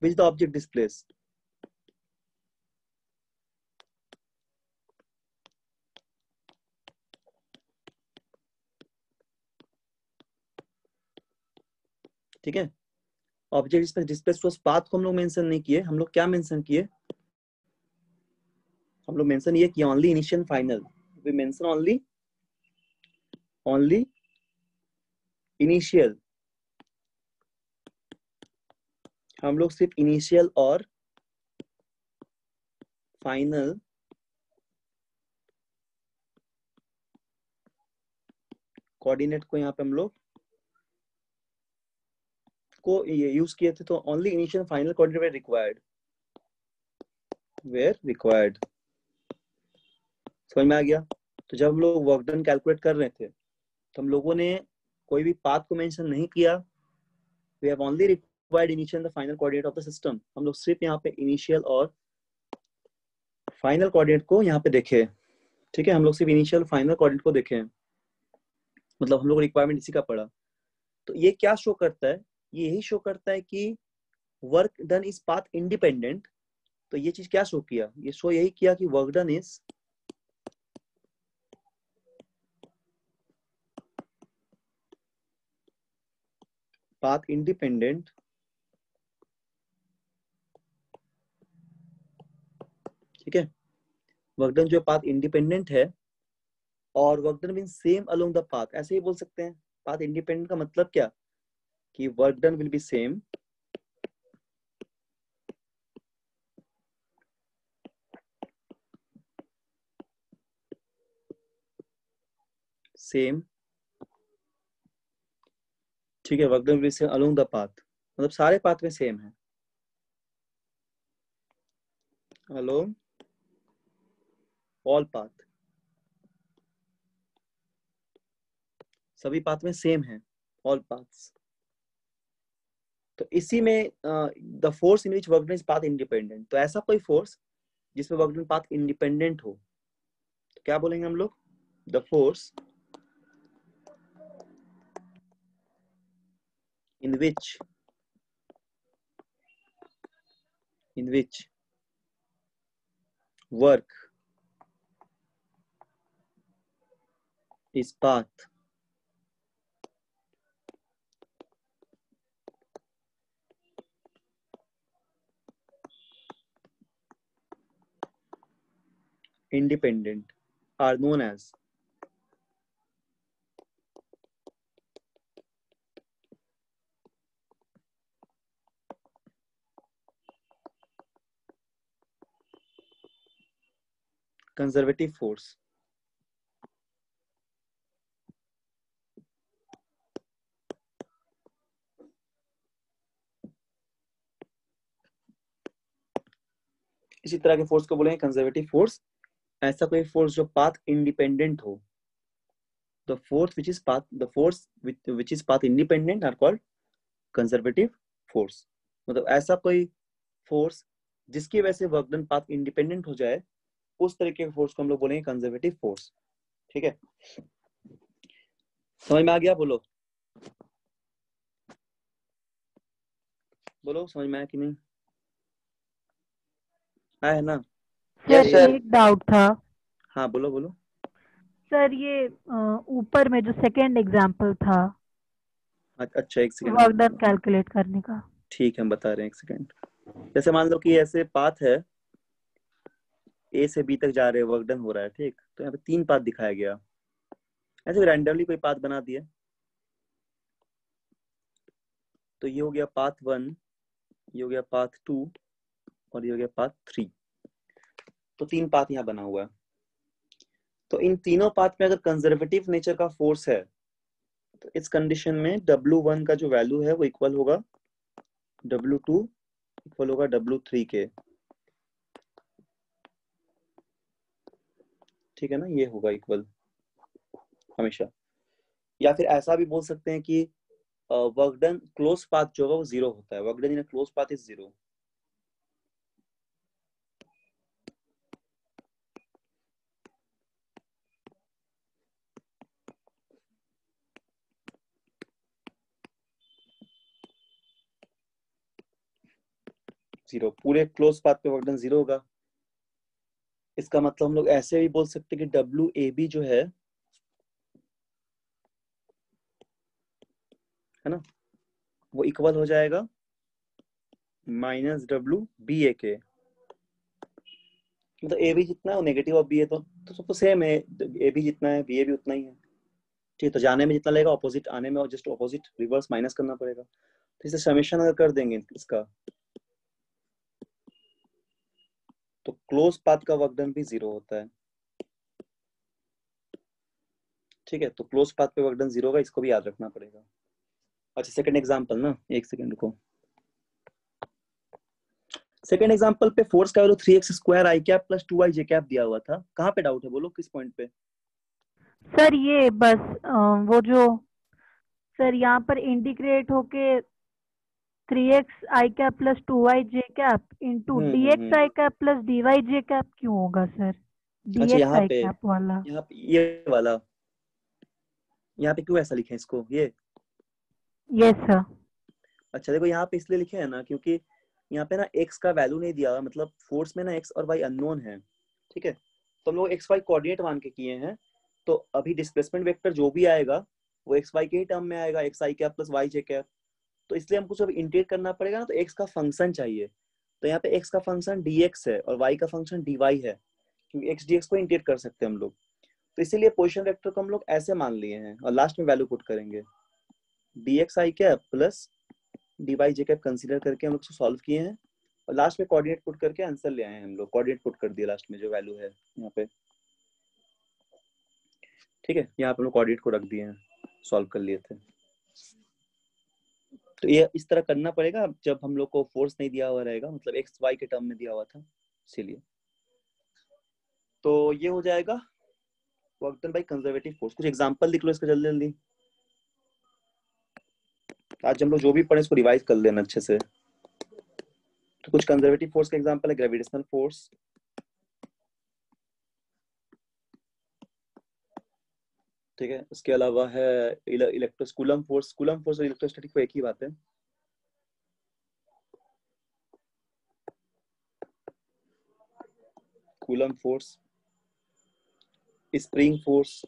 which the object displays, ठीक है। ऑब्जेक्ट डिस्प्लेस उस पाथ को हम लोग मेंशन नहीं किए, हम लोग क्या मेंशन किए, हम लोग मेंशन ये किया only initial final, we mention only initial, हम लोग सिर्फ इनिशियल और फाइनल कोऑर्डिनेट को यहाँ पे हम लोग को ये यूज किए थे। तो only initial final coordinate were required, समझ में आ गया। तो जब हम लोग वर्क डन कैलकुलेट कर रहे थे तो हम लोगों ने कोई भी पाथ को मेंशन नहीं किया, we have only required initial the final coordinate of the system, हम लोग सिर्फ यहाँ पे इनिशियल और फाइनल कोऑर्डिनेट को यहाँ पे देखे, ठीक है। हम लोग सिर्फ इनिशियल फाइनल कोऑर्डिनेट को देखे, मतलब हम लोग को रिक्वायरमेंट इसी का पड़ा। तो ये क्या शो करता है, ये यही शो करता है कि work done is path independent. तो ये चीज क्या शो किया, ये शो यही किया कि work done is path independent, ठीक है। वर्क डन जो पाथ इंडिपेंडेंट है, और work done means same along the path, ऐसे ही बोल सकते हैं। पाथ इंडिपेंडेंट का मतलब क्या कि work done will be same same, ठीक है, work done will be same along the path, मतलब सारे पाथ में सेम है, अलोंग ऑल पाथ, सभी पाथ में सेम है, ऑल पाथ्स। तो इसी में the force in which work done is path independent, तो ऐसा कोई फोर्स जिसमें वर्क डन पाथ इंडिपेंडेंट हो, तो क्या बोलेंगे हम लोग, the force in which work is path independent are known as conservative force। इसी तरह के फोर्स को बोलेंगे कंजर्वेटिव फोर्स। ऐसा कोई फोर्स जो पाथ इंडिपेंडेंट हो, the force which is path independent are called conservative force। मतलब ऐसा कोई फोर्स जिसकी वजह से वर्क डन पाथ इंडिपेंडेंट हो जाए, उस तरीके के फोर्स को हम लोग बोलेंगे कंजर्वेटिव फोर्स। ठीक है, समझ में आ गया? बोलो बोलो, समझ में आया कि नहीं आया है ना? Sir Yes, sir. एक डाउट था हाँ बोलो बोलो। सर, ये ऊपर में जो सेकंड एग्जांपल था अच्छा एक सेकंड, वर्क डन कैलकुलेट करने का, ठीक है हम बता रहे हैं, एक सेकंड। जैसे मान लो कि ऐसे पाथ है, ए से बी तक जा रहे हैं, वर्क डन हो रहा है, ठीक, तो यहाँ पे 3 पाथ दिखाया गया, ऐसे रैंडमली कोई पाथ बना दिया, तो ये हो गया पाथ 1, ये हो गया पाथ 2 और ये हो गया पाथ 3। तो 3 पाथ यहाँ बना हुआ है। तो इन तीनों पाथ में अगर कंजर्वेटिव नेचर का फोर्स है, तो इस कंडीशन में W1 का जो वैल्यू है वो इक्वल होगा W2 इक्वल होगा W3 के, ठीक है ना, ये होगा इक्वल हमेशा। या फिर ऐसा भी बोल सकते हैं कि वर्क डन क्लोज पाथ जो होगा वो 0 होता है, work done in close path is 0। Zero, पूरे क्लोज पाथ पे वर्क डन 0 होगा। इसका मतलब हम लोग ऐसे भी बोल सकते हैं कि WAB जो है ना, वो इक्वल हो जाएगा -WBA के, मतलब AB जितना है वो नेगेटिव ऑफ BA, तो सब तो सेम है, AB जितना है BA भी उतना ही है, ठीक है। तो जाने में जितना लगेगा ऑपोजिट आने में और जस्ट ऑपोजिट रिवर्स माइनस करना पड़ेगा। तो इसे समेशन अगर कर देंगे इसका, तो क्लोज पाथ का वर्क डन भी 0 होता है, ठीक है। तो क्लोज पाथ पे वर्क डन 0 होगा, इसको भी याद रखना पड़ेगा। अच्छा सेकंड एग्जांपल ना, एक सेकंड रुको। सेकंड एग्जांपल पे फोर्स का value 3x² i cap plus 2i j cap दिया हुआ था। कहाँ पे डाउट है बोलो, किस पॉइंट पे? सर ये बस वो जो सर यहाँ पर इंटीग्रेट होके 3x i cap plus 2y j cap into dx i cap plus dy j cap क्यों होगा सर? अच्छा dx i कैप वाला, यहाँ पे ये वाला, यहाँ पे क्यों ऐसा लिखे इसको ये? Yes sir. अच्छा देखो यहाँ पे इसलिए लिखे है ना, क्योंकि यहाँ पे ना x का वैल्यू नहीं दिया हुआ, मतलब फोर्स में ना x और y अननोन है, ठीक है। तो हम लोग x y कोऑर्डिनेट मान के किए हैं, तो अभी डिस्प्लेसमेंट वेक्टर जो भी आएगा वो x y के ही टर्म में आएगा, x i cap plus y j cap. तो इसलिए हमको जब इंटीग्रेट करना पड़ेगा ना, तो x का फंक्शन चाहिए। तो यहाँ पे x का फंक्शन dx है और y का फंक्शन dy है, क्योंकि x dx को इंटीग्रेट कर सकते हैं हम लोग। तो इसीलिए पोजीशन वेक्टर को हम लोग ऐसे मान लिए हैं और लास्ट में वैल्यू पुट करेंगे dxi cap plus dy j cap consider करके हम लोग सॉल्व किए हैं और लास्ट में कोऑर्डिनेट पुट करके आंसर ले आए हैं हम लोग। कोऑर्डिनेट पुट कर दिया लास्ट में जो वैल्यू है यहाँ पे, ठीक है। यहाँ पे हम लोग कोऑर्डिनेट को रख दिए हैं, सॉल्व कर लिए थे। तो ये इस तरह करना पड़ेगा जब हम लोग को फोर्स नहीं दिया हुआ रहेगा, मतलब एक्स वाई के टर्म में दिया हुआ था, इसीलिए। तो ये हो जाएगा work done by conservative force. कुछ एग्जांपल लिख लो इसका जल्दी जल्दी। आज हम लोग जो भी पढ़े इसको रिवाइज कर लेना अच्छे से। तो कुछ कंजर्वेटिव फोर्स का एग्जांपल है ग्रेविटेशनल फोर्स, ठीक है। उसके अलावा है कूलम फोर्स। कूलम फोर्स और इलेक्ट्रोस्टैटिक को एक ही बात है। कूलम फोर्स, स्प्रिंग फोर्स,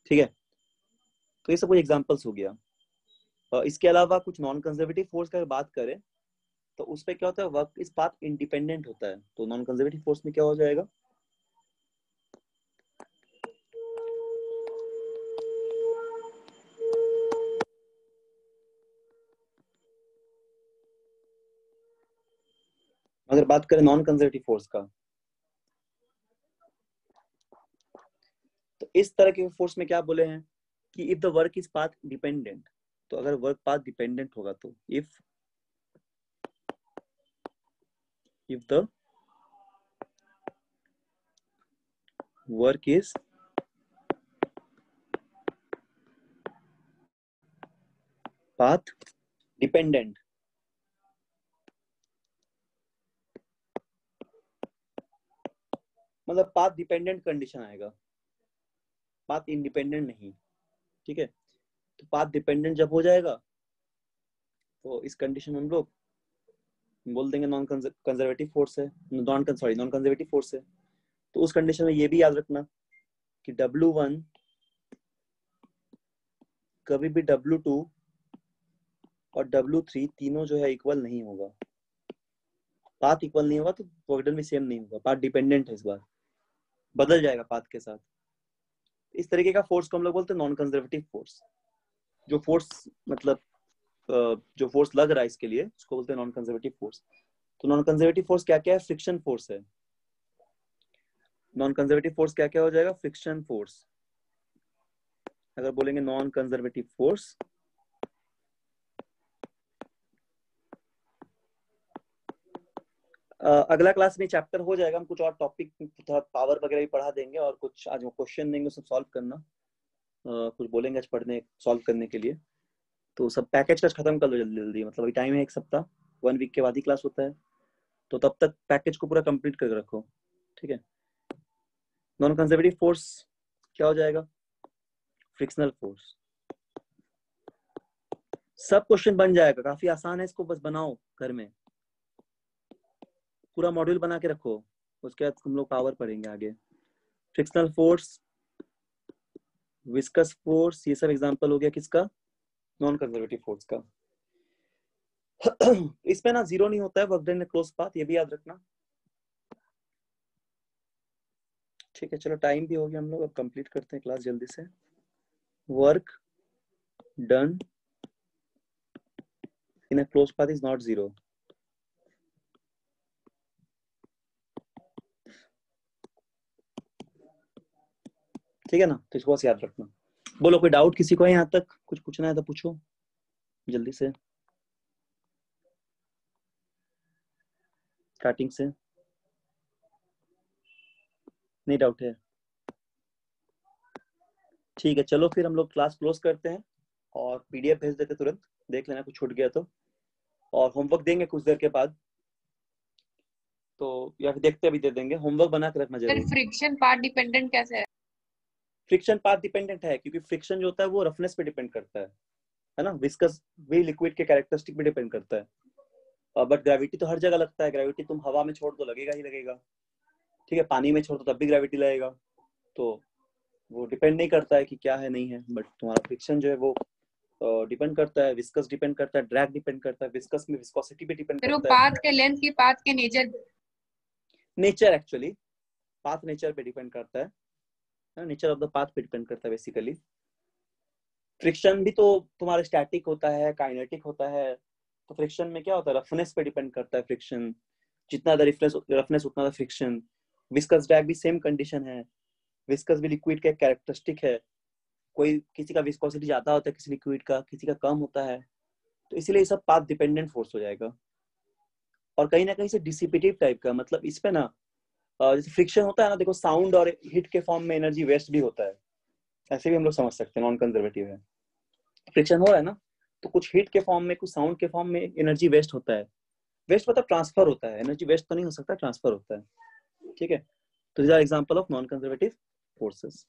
ठीक है। तो ये सब कुछ एग्जांपल्स हो गया। इसके अलावा कुछ नॉन कंजर्वेटिव फोर्स का बात करें तो उस पे क्या होता है, वर्क इस पाथ इंडिपेंडेंट होता है। तो नॉन कंजर्वेटिव फोर्स में क्या हो जाएगा, अगर बात करें नॉन कंजर्वेटिव फोर्स का, तो इस तरह के फोर्स में क्या बोले हैं कि if the work is path dependent. तो अगर वर्क पाथ डिपेंडेंट होगा तो if the work is path dependent, मतलब पाथ डिपेंडेंट कंडीशन आएगा, पाथ इंडिपेंडेंट नहीं, ठीक है। तो पाथ डिपेंडेंट जब हो जाएगा तो इस कंडीशन में हम लोग बोल देंगे नॉन कंजर्वेटिव फोर्स है, नॉन कंजर्वेटिव फोर्स है। तो उस कंडीशन में ये भी याद रखना कि W1 कभी भी W2 और W3 तीनों जो है इक्वल नहीं होगा। पाथ इक्वल नहीं होगा तो वर्क डन भी सेम नहीं होगा। पाथ डिपेंडेंट है, इस बार बदल जाएगा पाथ के साथ। इस तरीके का फोर्स को हम लोग बोलते हैं नॉन कंजर्वेटिव फोर्स। जो फोर्स मतलब जो फोर्स लग रहा है इसके लिए उसको बोलते हैं नॉन कंजर्वेटिव फोर्स। तो नॉन कंजर्वेटिव फोर्स क्या क्या है, फ्रिक्शन फोर्स है। नॉन कंजर्वेटिव फोर्स क्या क्या हो जाएगा, फ्रिक्शन फोर्स। अगर बोलेंगे नॉन कंजर्वेटिव फोर्स, अगला क्लास में चैप्टर हो जाएगा, हम कुछ और टॉपिक थोड़ा पावर वगैरह भी पढ़ा देंगे और कुछ आज क्वेश्चन देंगे सब सॉल्व करना। कुछ बोलेंगे आज पढ़ने सॉल्व करने के लिए। तो सब पैकेज का खत्म कर लो जल्दी जल्दी, मतलब अभी टाइम है एक सप्ताह, 1 वीक के बाद ही क्लास होता है। तो तब तक पैकेज को पूरा कंप्लीट करके रखो, ठीक है। नॉन कंजर्वेटिव फोर्स क्या हो जाएगा, फ्रिक्शनल फोर्स। सब क्वेश्चन बन जाएगा, काफी आसान है, इसको बस बनाओ घर में, पूरा मॉड्यूल बना के रखो। उसके बाद हम लोग पावर पढ़ेंगे आगे। फ्रिक्शनल फोर्स, विस्कस फोर्स, ये सब एग्जांपल हो गया किसका, नॉन कंजर्वेटिव फोर्स का। इसमें ना जीरो नहीं होता है वर्क डन क्लोज पाथ, ये भी याद रखना, ठीक है। चलो टाइम भी हो गया, हम लोग अब कंप्लीट करते हैं क्लास जल्दी से। Work done in a close path is not zero. ठीक है ना, तो इसको बस याद रखना। बोलो कोई डाउट किसी को है यहाँ तक, कुछ पूछना है तो पूछो जल्दी से, स्टार्टिंग से। नहीं डाउट है, ठीक है। चलो फिर हम लोग क्लास क्लोज करते हैं और पीडीएफ भेज देते तुरंत, देख लेना कुछ छूट गया तो। और होमवर्क देंगे कुछ देर के बाद, तो या फिर देखते अभी दे देंगे। होमवर्क बना के रखना सर जरूर। फ्रिक्शन पार्ट डिपेंडेंट कैसे है? फ्रिक्शन पाथ डिपेंडेंट है क्योंकि फ्रिक्शन जो होता है वो रफनेस पे डिपेंड करता है ना। विस्कस भी लिक्विड के कैरेक्टरिस्टिक पे डिपेंड करता है। बट ग्रेविटी तो हर जगह लगता है। ग्रेविटी तुम हवा में छोड़ दो लगेगा ही लगेगा, ठीक है। पानी में छोड़ दो तब भी ग्रेविटी लगेगा। तो वो डिपेंड नहीं करता है कि क्या है नहीं है, बट तुम्हारा फ्रिक्शन जो है वो डिपेंड करता है, विस्कस डिपेंड करता है, ड्रैग डिपेंड करता है, विस्कस में विस्कोसिटी भी डिपेंड फिर वो करता है, पाथ के लेंथ की पाथ के nature nature actually path nature पे डिपेंड करता है, नेचर ऑफ द पाथ पे डिपेंड करता है बेसिकली। फ्रिक्शन भी तो तुम्हारा स्टैटिक होता है, काइनेटिक होता है, तो फ्रिक्शन में क्या होता है, रफनेस पे डिपेंड करता है फ्रिक्शन, जितना ज्यादा रफनेस उतना ज्यादा फ्रिक्शन। विस्कस ड्रैग भी सेम कंडीशन है, विस्कस भी लिक्विड का एक कैरेक्टरिस्टिक है, कोई किसी का विस्कोसिटी ज्यादा होता है, किसी लिक्विड का किसी का कम होता है, तो इसीलिए सब पाथ डिपेंडेंट फोर्स हो जाएगा। और कहीं ना कहीं से डिसिपेटिव टाइप का, मतलब इस पे ना जैसे फ्रिक्शन होता है ना, देखो साउंड और हीट के फॉर्म में एनर्जी वेस्ट भी होता है, ऐसे भी हम लोग समझ सकते हैं, नॉन कंजर्वेटिव है। फ्रिक्शन हो रहा है ना, तो कुछ हीट के फॉर्म में कुछ साउंड के फॉर्म में एनर्जी वेस्ट होता है, वेस्ट मतलब ट्रांसफर होता है, एनर्जी वेस्ट तो नहीं हो सकता, ट्रांसफर होता है, ठीक है। तो this are example of non conservative forces.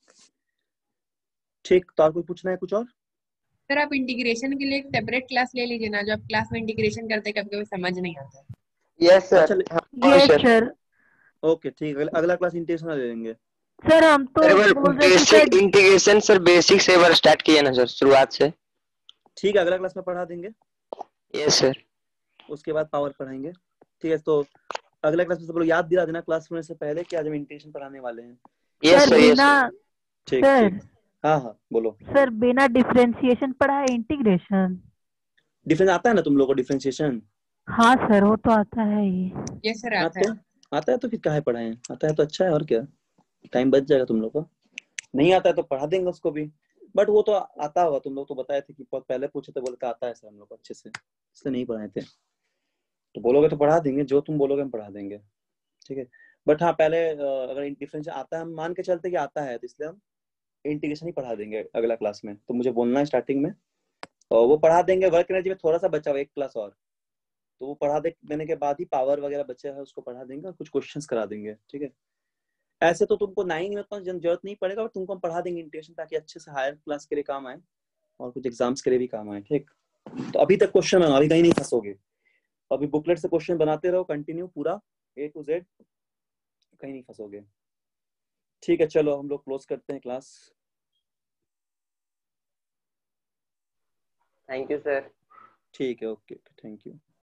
ठीक, तो और कोई पूछना है कुछ और? सर आप इंटीग्रेशन के लिए एक सेपरेट क्लास ले लीजिए ना, जो आप क्लास में इंटीग्रेशन करते कभी कभी समझ नहीं आता। Yes sir. अच्छा, यस सर। ओके ठीक है, अगला क्लास इंटीग्रेशन ले लेंगे। सर हम तो बोल रहे थे basic sir, integration sir, basic से एक बार स्टार्ट किया ना सर, शुरुआत से। ठीक है, अगला क्लास में पढ़ा देंगे, यस सर। उसके बाद पावर पढ़ाएंगे, ठीक है। तो अगला क्लास में सब लोग याद दिला देना क्लास होने से पहले कि आज हम इंटीग्रेशन पढ़ाने वाले हैं। Yes sir sir. यस बिना ठीक सर ठीक, हाँ हाँ बोलो। सर बिना डिफरेंशिएशन पढ़ा है इंटीग्रेशन? डिफरेंस आता है ना तुम लोग को, डिफरेंशिएशन? हाँ सर वो तो आता है ही। यस सर हाँ आता है। तो आता है तो फिर काहे पढ़ाएं, आता है तो अच्छा है, और क्या, टाइम बच जाएगा तुम लोग का। नहीं आता है तो पढ़ा देंगे उसको भी, बट वो तो आता होगा, तुम लोग तो बताए थे कि बहुत पहले पूछे थे, बोले थे आता है सर हम लोग को अच्छे से, इसलिए नहीं पढ़ाए थे। तो बोलोगे तो पढ़ा देंगे, जो तुम बोलोगे हम पढ़ा देंगे, ठीक है। बट हाँ पहले अगर डिफरेंस आता है, हम मान के चलते कि आता है, तो इसलिए हम इंटीग्रेशन ही पढ़ा देंगे अगला क्लास में। तो मुझे बोलना है स्टार्टिंग में, और वो पढ़ा देंगे। वर्क एनर्जी में थोड़ा सा बचा हुआ एक क्लास और, तो वो पढ़ा देने के बाद ही पावर वगैरह बचे है उसको पढ़ा देंगे और कुछ क्वेश्चंस करा देंगे, ठीक है। ऐसे तो तुमको 9 में उतना जरूरत नहीं पड़ेगा, और तुमको हम पढ़ा देंगे इंटीग्रेशन, ताकि अच्छे से हायर क्लास के लिए काम आए और कुछ एग्जाम्स के लिए भी काम आए, ठीक। तो अभी तक क्वेश्चन बनाओ, अभी कहीं नहीं फंसोगे, अभी बुकलेट से क्वेश्चन बनाते रहो कंटिन्यू पूरा A to Z, कहीं नहीं फंसोगे, ठीक है। चलो हम लोग क्लोज करते हैं क्लास। Thank you sir. ठीक है, ओके, थैंक यू।